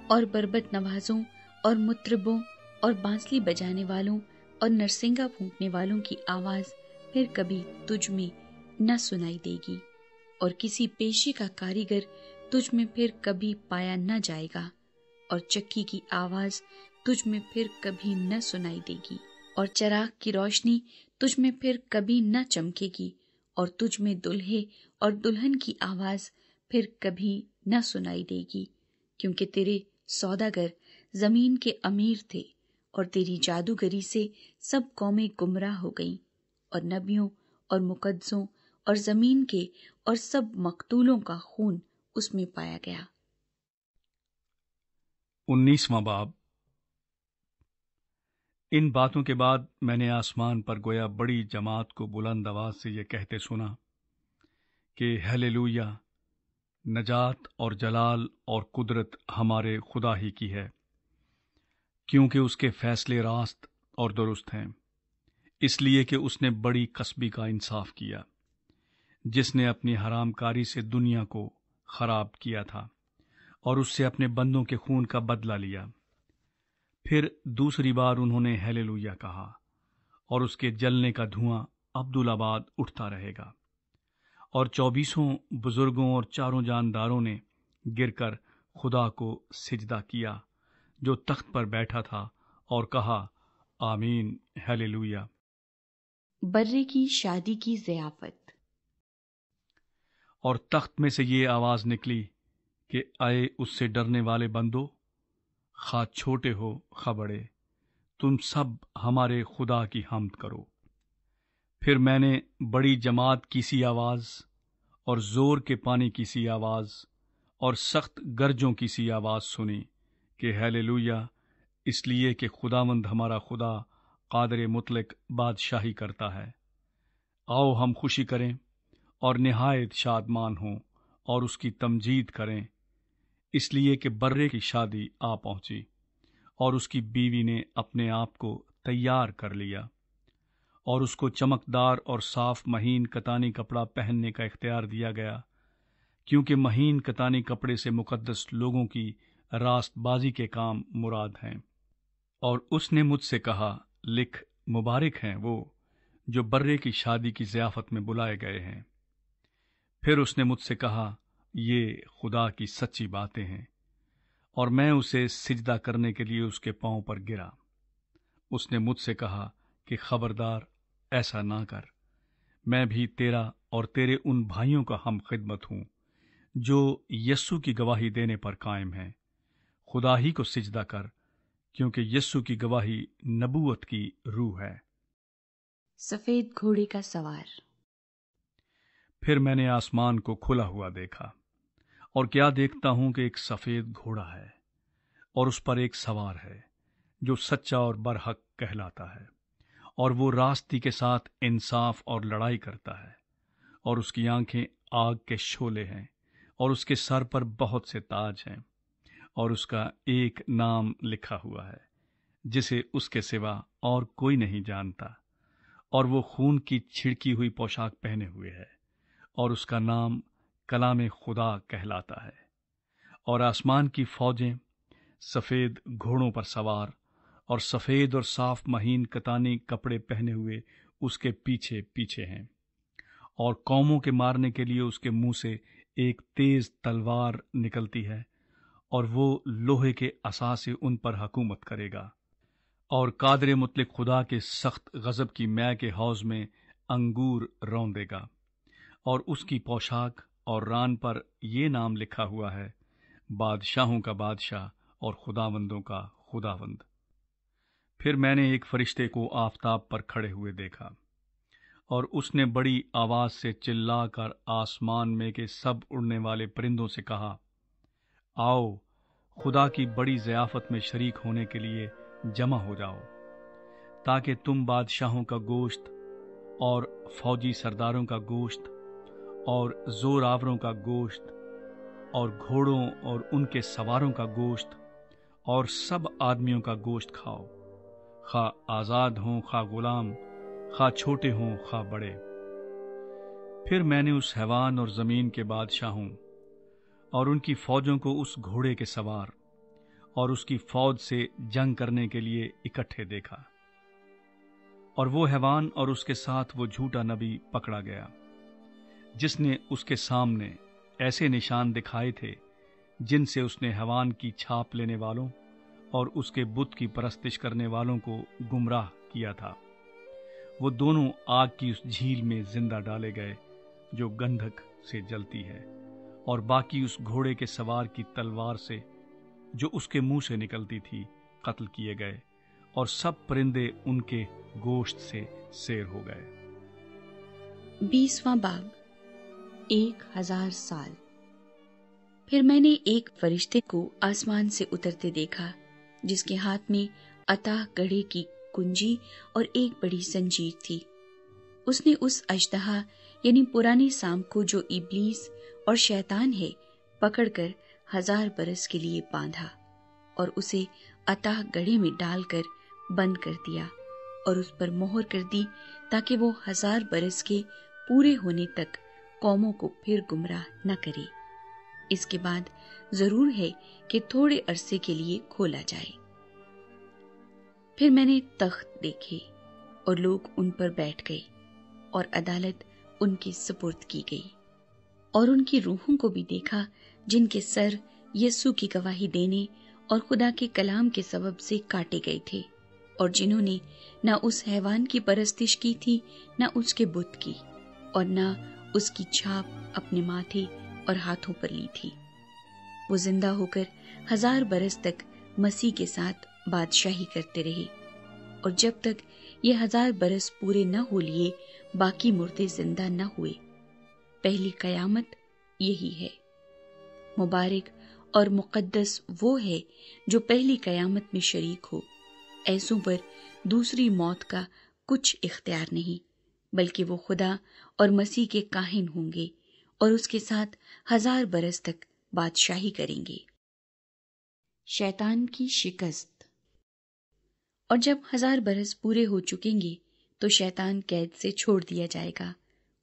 اور بربط نوازوں اور مطربوں اور بانسلی بجانے والوں اور نرسنگا پھونکنے والوں کی آواز پھر کبھی تجھ میں نہ سنائی دے گی، اور کسی پیشے کا کاریگر تجھ میں پھر کبھی پایا نہ جائے گا، اور چکی کی آواز تجھ میں پھر کبھی نہ سنائی دے گی، اور چراغ کی روشنی تجھ میں پھر کبھی نہ چمکے گی، اور تجھ میں دلہے اور دلہن کی آواز پھر کبھی نہ سنائی دے گی، کیونکہ تیرے سوداگر زمین کے امیر تھے، اور تیری جادوگری سے سب قومیں گمراہ ہو گئیں، اور نبیوں اور مقدسوں اور زمین کے اور سب مقتولوں کا خون اس میں پایا گیا۔ 19واں باب۔ ان باتوں کے بعد میں نے آسمان پر گویا بڑی جماعت کو بلند آواز سے یہ کہتے سنا کہ ہیلیلویا، نجات اور جلال اور قدرت ہمارے خدا ہی کی ہے، کیونکہ اس کے فیصلے راست اور درست ہیں، اس لیے کہ اس نے بڑی کسبی کا انصاف کیا، جس نے اپنی حرام کاری سے دنیا کو خراب کیا تھا اور اس سے اپنے بندوں کے خون کا بدلہ لیا۔ پھر دوسری بار انہوں نے ہیلیلویا کہا، اور اس کے جلنے کا دھواں عبدالآباد اٹھتا رہے گا، اور 24 بزرگوں اور 4 جانداروں نے گر کر خدا کو سجدہ کیا جو تخت پر بیٹھا تھا، اور کہا آمین، ہیلیلویا۔ برے کی شادی کی ضیافت۔ اور تخت میں سے یہ آواز نکلی کہ اے اس سے ڈرنے والے بندو، خواہ چھوٹے ہو خواہ بڑے، تم سب ہمارے خدا کی حمد کرو۔ پھر میں نے بڑی جماعت کی سی آواز اور زور کے پانی کی سی آواز اور سخت گرجوں کی سی آواز سنی کہ ہیلیلویا، اس لیے کہ خداوند ہمارا خدا قادر مطلق بادشاہی کرتا ہے۔ آؤ ہم خوشی کریں اور نہایت شادمان ہوں اور اس کی تمجید کریں، اس لیے کہ برے کی شادی آ پہنچی اور اس کی بیوی نے اپنے آپ کو تیار کر لیا، اور اس کو چمکدار اور صاف مہین کتانی کپڑا پہننے کا اختیار دیا گیا، کیونکہ مہین کتانی کپڑے سے مقدس لوگوں کی راست بازی کے کام مراد ہیں۔ اور اس نے مجھ سے کہا، لکھ، مبارک ہیں وہ جو برے کی شادی کی ضیافت میں بلائے گئے ہیں۔ پھر اس نے مجھ سے کہا، یہ خدا کی سچی باتیں ہیں، اور میں اسے سجدہ کرنے کے لیے اس کے پاؤں پر گرا۔ اس نے مجھ سے کہا کہ خبردار، ایسا نہ کر، میں بھی تیرا اور تیرے ان بھائیوں کا ہم خدمت ہوں جو یسوع کی گواہی دینے پر قائم ہیں۔ خدا ہی کو سجدہ کر، کیونکہ یسوع کی گواہی نبوت کی روح ہے۔ سفید گھوڑے کا سوار۔ پھر میں نے آسمان کو کھلا ہوا دیکھا، اور کیا دیکھتا ہوں کہ ایک سفید گھوڑا ہے، اور اس پر ایک سوار ہے جو سچا اور برحق کہلاتا ہے، اور وہ راستی کے ساتھ انصاف اور لڑائی کرتا ہے، اور اس کی آنکھیں آگ کے شعلے ہیں، اور اس کے سر پر بہت سے تاج ہیں، اور اس کا ایک نام لکھا ہوا ہے جسے اس کے سوا اور کوئی نہیں جانتا، اور وہ خون کی چھڑکی ہوئی پوشاک پہنے ہوئے ہے، اور اس کا نام کلام خدا کہلاتا ہے۔ اور آسمان کی فوجیں سفید گھوڑوں پر سوار اور سفید اور صاف مہین کتانی کپڑے پہنے ہوئے اس کے پیچھے پیچھے ہیں، اور قوموں کے مارنے کے لیے اس کے منہ سے ایک تیز تلوار نکلتی ہے، اور وہ لوہے کے عصا سے ان پر حکومت کرے گا، اور قادر مطلق خدا کے سخت غضب کی مے کے حوض میں انگور روندے گا، اور اس کی پوشاک اور ران پر یہ نام لکھا ہوا ہے، بادشاہوں کا بادشاہ اور خداوندوں کا خداوند۔ پھر میں نے ایک فرشتے کو آفتاب پر کھڑے ہوئے دیکھا، اور اس نے بڑی آواز سے چلا کر آسمان میں کے سب اڑنے والے پرندوں سے کہا، آؤ خدا کی بڑی ضیافت میں شریک ہونے کے لیے جمع ہو جاؤ، تاکہ تم بادشاہوں کا گوشت اور فوجی سرداروں کا گوشت اور زور آوروں کا گوشت اور گھوڑوں اور ان کے سواروں کا گوشت اور سب آدمیوں کا گوشت کھاؤ، خواہ آزاد ہوں خواہ غلام، خواہ چھوٹے ہوں خواہ بڑے۔ پھر میں نے اس حیوان اور زمین کے بادشاہوں اور ان کی فوجوں کو اس گھوڑے کے سوار اور اس کی فوج سے جنگ کرنے کے لیے اکٹھے دیکھا، اور وہ حیوان اور اس کے ساتھ وہ جھوٹا نبی پکڑا گیا، جس نے اس کے سامنے ایسے نشان دکھائے تھے جن سے اس نے حیوان کی چھاپ لینے والوں اور اس کے بت کی پرستش کرنے والوں کو گمراہ کیا تھا۔ وہ دونوں آگ کی اس جھیل میں زندہ ڈالے گئے جو گندھک سے جلتی ہے، اور باقی اس گھوڑے کے سوار کی تلوار سے جو اس کے منہ سے نکلتی تھی قتل کیے گئے، اور سب پرندے ان کے گوشت سے سیر ہو گئے۔ 20واں باب 1000 سال۔ پھر میں نے ایک فرشتے کو آسمان سے اترتے دیکھا جس کے ہاتھ میں عطا گڑھے کی کنجی اور ایک بڑی زنجیر تھی۔ اس نے اس اژدہا یعنی پرانے سام کو جو ابلیس اور شیطان ہے پکڑ کر 1000 برس کے لیے باندھا اور اسے عطا گڑھے میں ڈال کر بند کر دیا اور اس پر مہر کر دی تاکہ وہ 1000 برس کے پورے ہونے تک قوموں کو پھر گمراہ نہ کرے۔ اس کے بعد ضرور ہے کہ تھوڑے عرصے کے لیے کھولا جائے۔ پھر میں نے تخت دیکھے اور لوگ ان پر بیٹھ گئے اور عدالت ان کے سپرد کی گئی، اور ان کی روحوں کو بھی دیکھا جن کے سر یسوع کی گواہی دینے اور خدا کے کلام کے سبب سے کاٹے گئے تھے، اور جنہوں نے نہ اس حیوان کی پرستش کی تھی نہ اس کے بت کی، اور نہ اس کی چھاپ اپنے ماتھے اور ہاتھوں پر لی تھی۔ وہ زندہ ہو کر 1000 برس تک مسیح کے ساتھ بادشاہی کرتے رہے، اور جب تک یہ 1000 برس پورے نہ ہو لیے باقی مردے زندہ نہ ہوئے۔ پہلی قیامت یہی ہے۔ مبارک اور مقدس وہ ہے جو پہلی قیامت میں شریک ہو۔ ایسوں پر دوسری موت کا کچھ اختیار نہیں، بلکہ وہ خدا اور مسیح کے کاہن ہوں گے اور اس کے ساتھ 1000 برس تک بادشاہی کریں گے۔ شیطان کی شکست۔ اور جب 1000 برس پورے ہو چکیں گے تو شیطان قید سے چھوڑ دیا جائے گا،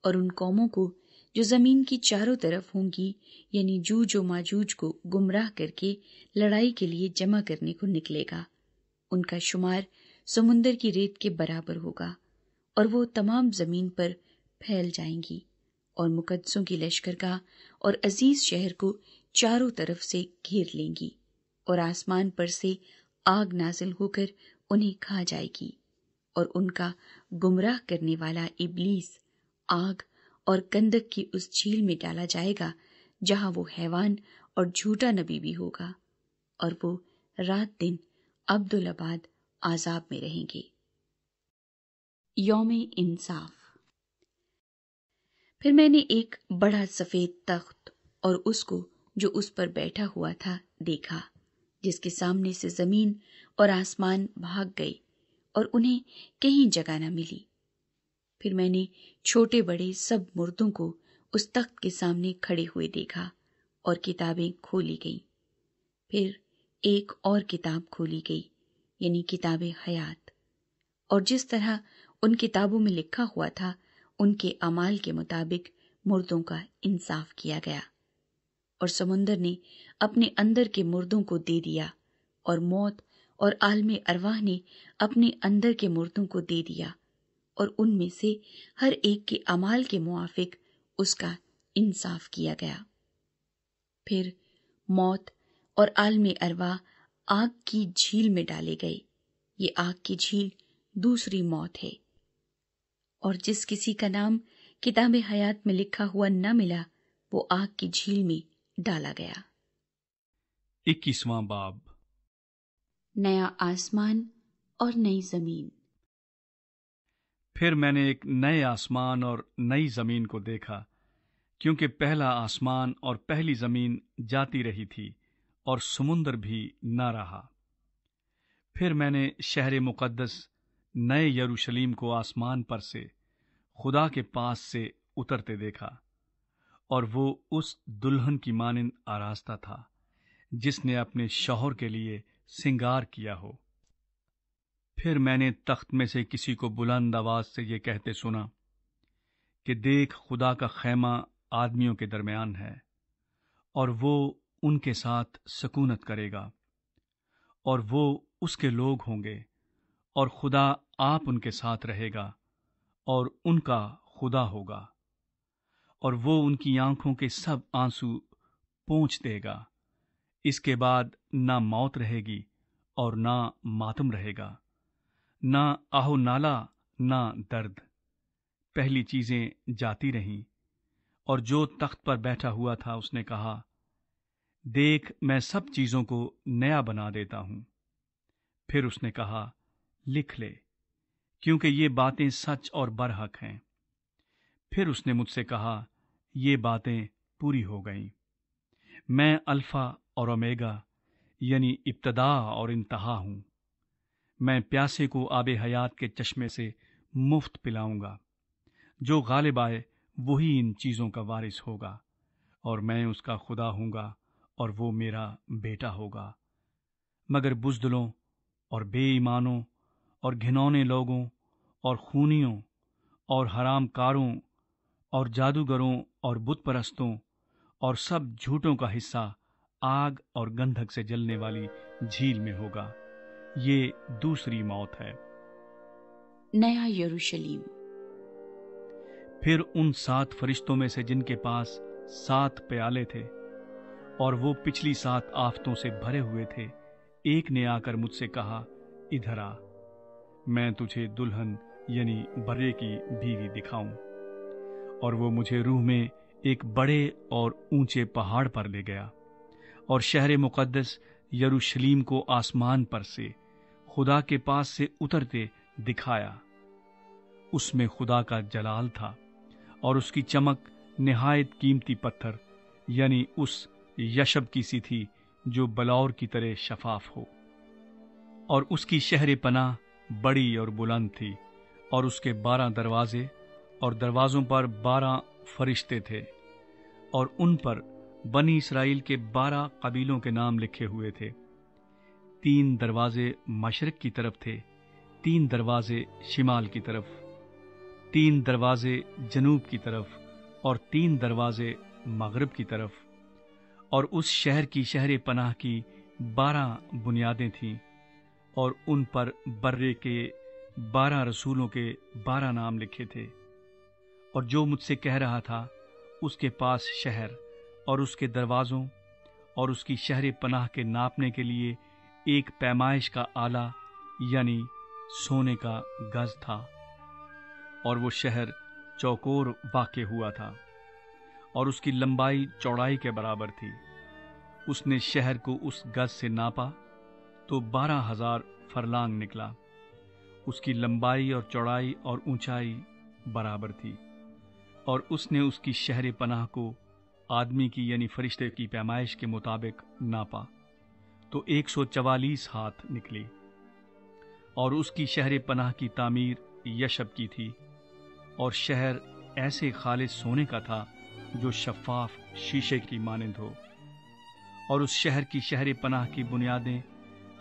اور ان قوموں کو جو زمین کی چاروں طرف ہوں گی یعنی جوج و ماجوج کو گمراہ کر کے لڑائی کے لیے جمع کرنے کو نکلے گا۔ ان کا شمار سمندر کی ریت کے برابر ہوگا، اور وہ تمام زمین پر پھیل جائیں گی، اور مقدسوں کی لشکرگاہ اور عزیز شہر کو چاروں طرف سے گھیر لیں گی، اور آسمان پر سے آگ نازل ہو کر انہیں کھا جائے گی، اور ان کا گمراہ کرنے والا ابلیس آگ اور گندک کی اس جھیل میں ڈالا جائے گا جہاں وہ حیوان اور جھوٹا نبی بھی ہوگا، اور وہ رات دن ابدالآباد عذاب میں رہیں گے۔ یوم انصاف۔ پھر میں نے ایک بڑا سفید تخت اور اس کو جو اس پر بیٹھا ہوا تھا دیکھا، جس کے سامنے سے زمین اور آسمان بھاگ گئے اور انہیں کہیں جگہ نہ ملی۔ پھر میں نے چھوٹے بڑے سب مردوں کو اس تخت کے سامنے کھڑے ہوئے دیکھا، اور کتابیں کھولی گئیں۔ پھر ایک اور کتاب کھولی گئی، یعنی کتاب حیات، اور جس طرح ان کتابوں میں لکھا ہوا تھا ان کے اعمال کے مطابق مردوں کا انصاف کیا گیا۔ اور سمندر نے اپنے اندر کے مردوں کو دے دیا، اور موت اور عالم ارواح نے اپنے اندر کے مردوں کو دے دیا، اور ان میں سے ہر ایک کے اعمال کے موافق اس کا انصاف کیا گیا۔ پھر موت اور عالم ارواح آگ کی جھیل میں ڈالے گئے۔ یہ آگ کی جھیل دوسری موت ہے، اور جس کسی کا نام کتاب حیات میں لکھا ہوا نہ ملا وہ آگ کی جھیل میں ڈالا گیا۔ 21واں باب۔ نیا آسمان اور نئی زمین۔ پھر میں نے ایک نئے آسمان اور نئی زمین کو دیکھا، کیونکہ پہلا آسمان اور پہلی زمین جاتی رہی تھی اور سمندر بھی نہ رہا۔ پھر میں نے شہر مقدس نئے یروشلیم کو آسمان پر سے خدا کے پاس سے اترتے دیکھا، اور وہ اس دلہن کی مانند آراستہ تھا جس نے اپنے شوہر کے لیے سنگار کیا ہو۔ پھر میں نے تخت میں سے کسی کو بلند آواز سے یہ کہتے سنا کہ دیکھ، خدا کا خیمہ آدمیوں کے درمیان ہے، اور وہ ان کے ساتھ سکونت کرے گا، اور وہ اس کے لوگ ہوں گے، اور خدا آپ ان کے ساتھ رہے گا اور ان کا خدا ہوگا، اور وہ ان کی آنکھوں کے سب آنسو پونچھ دے گا۔ اس کے بعد نہ موت رہے گی اور نہ ماتم رہے گا، نہ آہو نالا، نہ درد۔ پہلی چیزیں جاتی رہیں۔ اور جو تخت پر بیٹھا ہوا تھا اس نے کہا، دیکھ میں سب چیزوں کو نیا بنا دیتا ہوں۔ پھر اس نے کہا، لکھ لے، کیونکہ یہ باتیں سچ اور برحق ہیں۔ پھر اس نے مجھ سے کہا، یہ باتیں پوری ہو گئیں۔ میں الفا اور اومیگا یعنی ابتدا اور انتہا ہوں۔ میں پیاسے کو آب حیات کے چشمے سے مفت پلاؤں گا۔ جو غالب آئے وہی ان چیزوں کا وارث ہوگا، اور میں اس کا خدا ہوں گا اور وہ میرا بیٹا ہوگا۔ مگر بزدلوں اور بے ایمانوں اور گھنونے لوگوں اور خونیوں اور حرام کاروں اور جادوگروں اور بت پرستوں اور سب جھوٹوں کا حصہ آگ اور گندھک سے جلنے والی جھیل میں ہوگا۔ یہ دوسری موت ہے۔ نیا یروشلیم۔ پھر ان 7 فرشتوں میں سے جن کے پاس 7 پیالے تھے اور وہ پچھلی 7 آفتوں سے بھرے ہوئے تھے، ایک نے آ کر مجھ سے کہا، ادھر آ، میں تجھے دلہن یعنی برے کی بیوی دکھاؤں۔ اور وہ مجھے روح میں ایک بڑے اور اونچے پہاڑ پر لے گیا، اور شہر مقدس یروشلیم کو آسمان پر سے خدا کے پاس سے اترتے دکھایا۔ اس میں خدا کا جلال تھا، اور اس کی چمک نہایت قیمتی پتھر یعنی اس یشب کی سی تھی جو بلور کی طرح شفاف ہو۔ اور اس کی شہر پناہ بڑی اور بلند تھی، اور اس کے 12 دروازے، اور دروازوں پر 12 فرشتے تھے، اور ان پر بنی اسرائیل کے 12 قبیلوں کے نام لکھے ہوئے تھے۔ 3 دروازے مشرق کی طرف تھے، 3 دروازے شمال کی طرف، 3 دروازے جنوب کی طرف، اور 3 دروازے مغرب کی طرف۔ اور اس شہر کی شہر پناہ کی 12 بنیادیں تھیں، اور ان پر برے کے 12 رسولوں کے 12 نام لکھے تھے۔ اور جو مجھ سے کہہ رہا تھا، اس کے پاس شہر اور اس کے دروازوں اور اس کی شہر پناہ کے ناپنے کے لیے ایک پیمائش کا آلہ یعنی سونے کا گز تھا، اور وہ شہر چوکور واقع ہوا تھا، اور اس کی لمبائی چوڑائی کے برابر تھی۔ اس نے شہر کو اس گز سے ناپا تو 12,000 فرلانگ نکلا۔ اس کی لمبائی اور چوڑائی اور اونچائی برابر تھی۔ اور اس نے اس کی شہر پناہ کو آدمی کی یعنی فرشتے کی پیمائش کے مطابق ناپا تو 144 ہاتھ نکلی۔ اور اس کی شہر پناہ کی تعمیر یشب کی تھی، اور شہر ایسے خالص سونے کا تھا جو شفاف شیشے کی مانند ہو۔ اور اس شہر کی شہر پناہ کی بنیادیں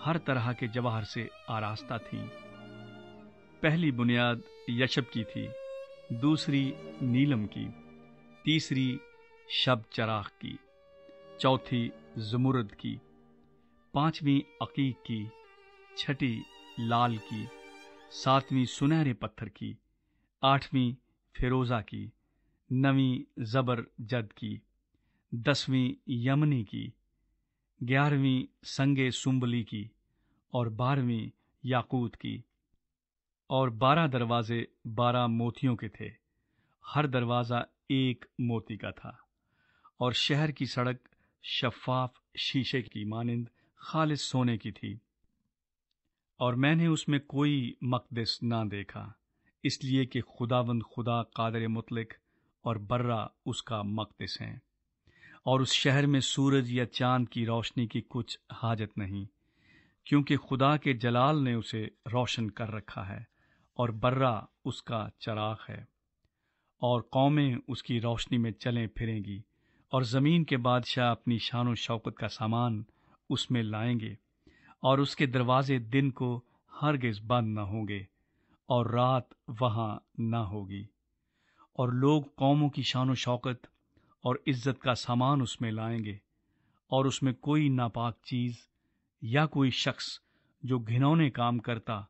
ہر طرح کے جواہر سے آراستہ تھیں۔ پہلی بنیاد یشب کی تھی، دوسری نیلم کی، تیسری شب چراغ کی، چوتھی زمرد کی، 5ویں عقیق کی، 6ٹھی لال کی، 7ویں سنہرے پتھر کی، 8ویں فیروزہ کی، 9ویں زبر جد کی، 10ویں یمنی کی، 11ویں سنگ سنبلی کی، اور 12ویں یاقوت کی۔ اور 12 دروازے 12 موتیوں کے تھے، ہر دروازہ ایک موتی کا تھا۔ اور شہر کی سڑک شفاف شیشے کی مانند خالص سونے کی تھی، اور میں نے اس میں کوئی مقدس نہ دیکھا، اس لیے کہ خداوند خدا قادر مطلق اور برہ اس کا مقدس ہیں۔ اور اس شہر میں سورج یا چاند کی روشنی کی کچھ حاجت نہیں، کیونکہ خدا کے جلال نے اسے روشن کر رکھا ہے، اور برہ اس کا چراغ ہے۔ اور قومیں اس کی روشنی میں چلیں پھریں گی، اور زمین کے بادشاہ اپنی شان و شوکت کا سامان اس میں لائیں گے، اور اس کے دروازے دن کو ہرگز بند نہ ہوں گے، اور رات وہاں نہ ہوگی۔ اور لوگ قوموں کی شان و شوکت اور عزت کا سامان اس میں لائیں گے، اور اس میں کوئی ناپاک چیز یا کوئی شخص جو گھنونے کام کرتا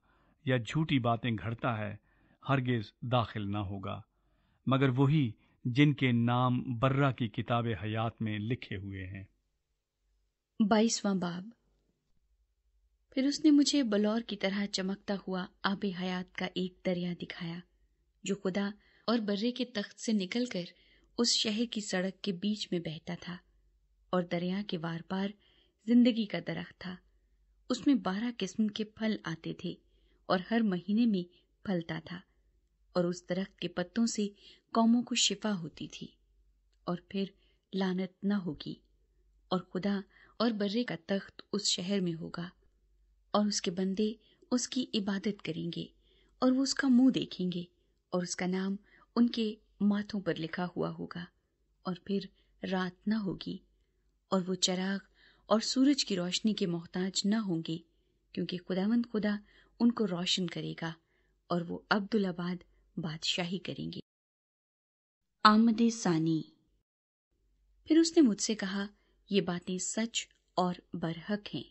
یا جھوٹی باتیں گھڑتا ہے ہرگز داخل نہ ہوگا، مگر وہی جن کے نام برہ کی کتاب حیات میں لکھے ہوئے ہیں۔ 22واں باب۔ پھر اس نے مجھے بلور کی طرح چمکتا ہوا آب حیات کا ایک دریا دکھایا جو خدا اور برے کے تخت سے نکل کر اس شہر کی سڑک کے بیچ میں بہتا تھا، اور دریا کے وار پار زندگی کا درخت تھا۔ اس میں 12 قسم کے پھل آتے تھے اور ہر مہینے میں پھلتا تھا، اور اس درخت کے پتوں سے قوموں کو شفا ہوتی تھی، اور پھر لعنت نہ ہوگی، اور خدا اور برے کا تخت اس شہر میں ہوگا، اور اس کے بندے اس کی عبادت کریں گے، اور وہ اس کا منہ دیکھیں گے، اور اس کا نام ان کے ماتھوں پر لکھا ہوا ہوگا، اور پھر رات نہ ہوگی، اور وہ چراغ اور سورج کی روشنی کے محتاج نہ ہوں گے، کیونکہ خداوند خدا ان کو روشن کرے گا، اور وہ ابدالآباد بادشاہی کریں گے۔ آمد ثانی۔ پھر اس نے مجھ سے کہا، یہ باتیں سچ اور برحق ہیں۔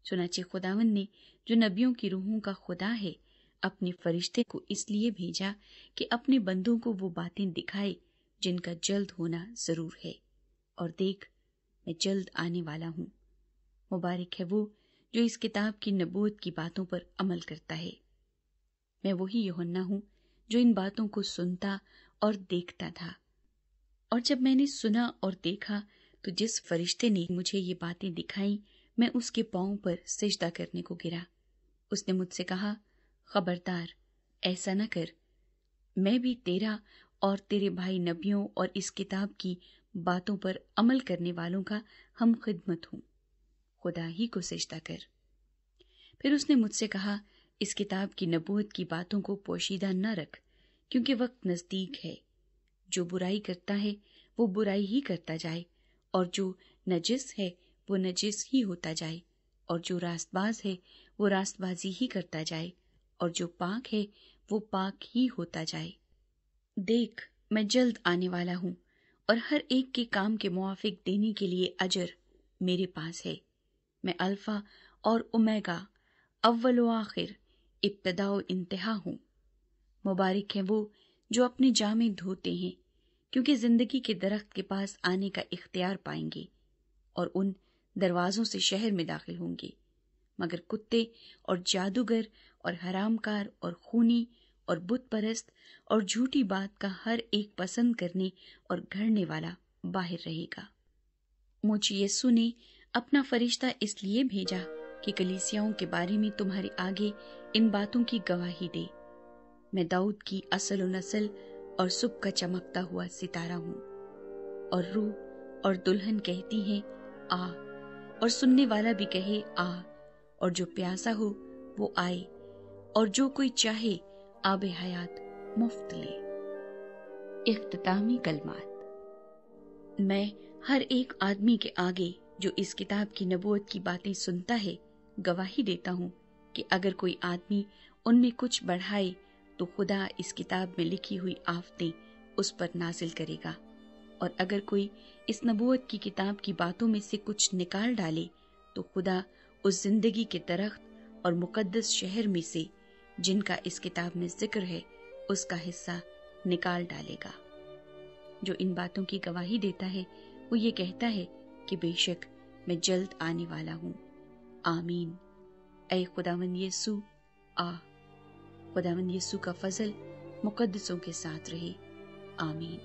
چنانچہ خداوند نے جو نبیوں کی روحوں کا خدا ہے اپنے فرشتے کو اس لیے بھیجا کہ اپنے بندوں کو وہ باتیں دکھائے جن کا جلد ہونا ضرور ہے، اور دیکھ میں جلد آنے والا ہوں۔ مبارک ہے وہ جو اس کتاب کی نبوت کی باتوں پر عمل کرتا ہے۔ میں وہی یوحنا ہوں جو ان باتوں کو سنتا اور دیکھتا تھا، اور جب میں نے سنا اور دیکھا تو جس فرشتے نے مجھے یہ باتیں دکھائیں میں اس کے پاؤں پر سجدہ کرنے کو گرا۔ اس نے مجھ سے کہا، خبردار، ایسا نہ کر، میں بھی تیرا اور تیرے بھائی نبیوں اور اس کتاب کی باتوں پر عمل کرنے والوں کا ہم خدمت ہوں، خدا ہی کو سجدہ کر۔ پھر اس نے مجھ سے کہا، اس کتاب کی نبوت کی باتوں کو پوشیدہ نہ رکھ، کیونکہ وقت نزدیک ہے۔ جو برائی کرتا ہے وہ برائی ہی کرتا جائے، اور جو نجس ہے وہ نجس ہی ہوتا جائے، اور جو راست باز ہے وہ راست بازی ہی کرتا جائے، اور جو پاک ہے وہ پاک ہی ہوتا جائے۔ دیکھ میں جلد آنے والا ہوں، اور ہر ایک کے کام کے موافق دینے کے لیے اجر میرے پاس ہے۔ میں الفا اور اومیگا، اول و آخر، ابتدا و انتہا ہوں۔ مبارک ہیں وہ جو اپنے جامے دھوتے ہیں، کیونکہ زندگی کے درخت کے پاس آنے کا اختیار پائیں گے، اور ان دروازوں سے شہر میں داخل ہوں گے۔ مگر کتے اور جادوگر اور حرام کار اور خونی اور بت پرست اور جھوٹی بات کا ہر ایک پسند کرنے اور گھڑنے والا باہر رہے گا۔ مجھ یسوع نے اپنا فرشتہ اس لیے بھیجا کہ کلیسیاؤں کے بارے میں تمہارے آگے ان باتوں کی گواہی دے۔ میں داؤد کی اصل و نسل اور صبح کا چمکتا ہوا ستارہ ہوں، اور روح اور دلہن کہتی ہیں آ، اور سننے والا بھی کہے آ، اور جو پیاسا ہو وہ آئے، اور جو کوئی چاہے آب حیات مفت لے۔ اختتامی کلمات۔ میں ہر ایک آدمی کے آگے جو اس کتاب کی نبوت کی باتیں سنتا ہے گواہی دیتا ہوں کہ اگر کوئی آدمی ان میں کچھ بڑھائے تو خدا اس کتاب میں لکھی ہوئی آفتیں اس پر نازل کرے گا، اور اگر کوئی اس نبوت کی کتاب کی باتوں میں سے کچھ نکال ڈالے تو خدا اس زندگی کے درخت اور مقدس شہر میں سے جن کا اس کتاب میں ذکر ہے اس کا حصہ نکال ڈالے گا۔ جو ان باتوں کی گواہی دیتا ہے وہ یہ کہتا ہے کہ بے شک میں جلد آنے والا ہوں۔ آمین۔ اے خداوند یسوع آ۔ خداوند یسوع کا فضل مقدسوں کے ساتھ رہے۔ آمین۔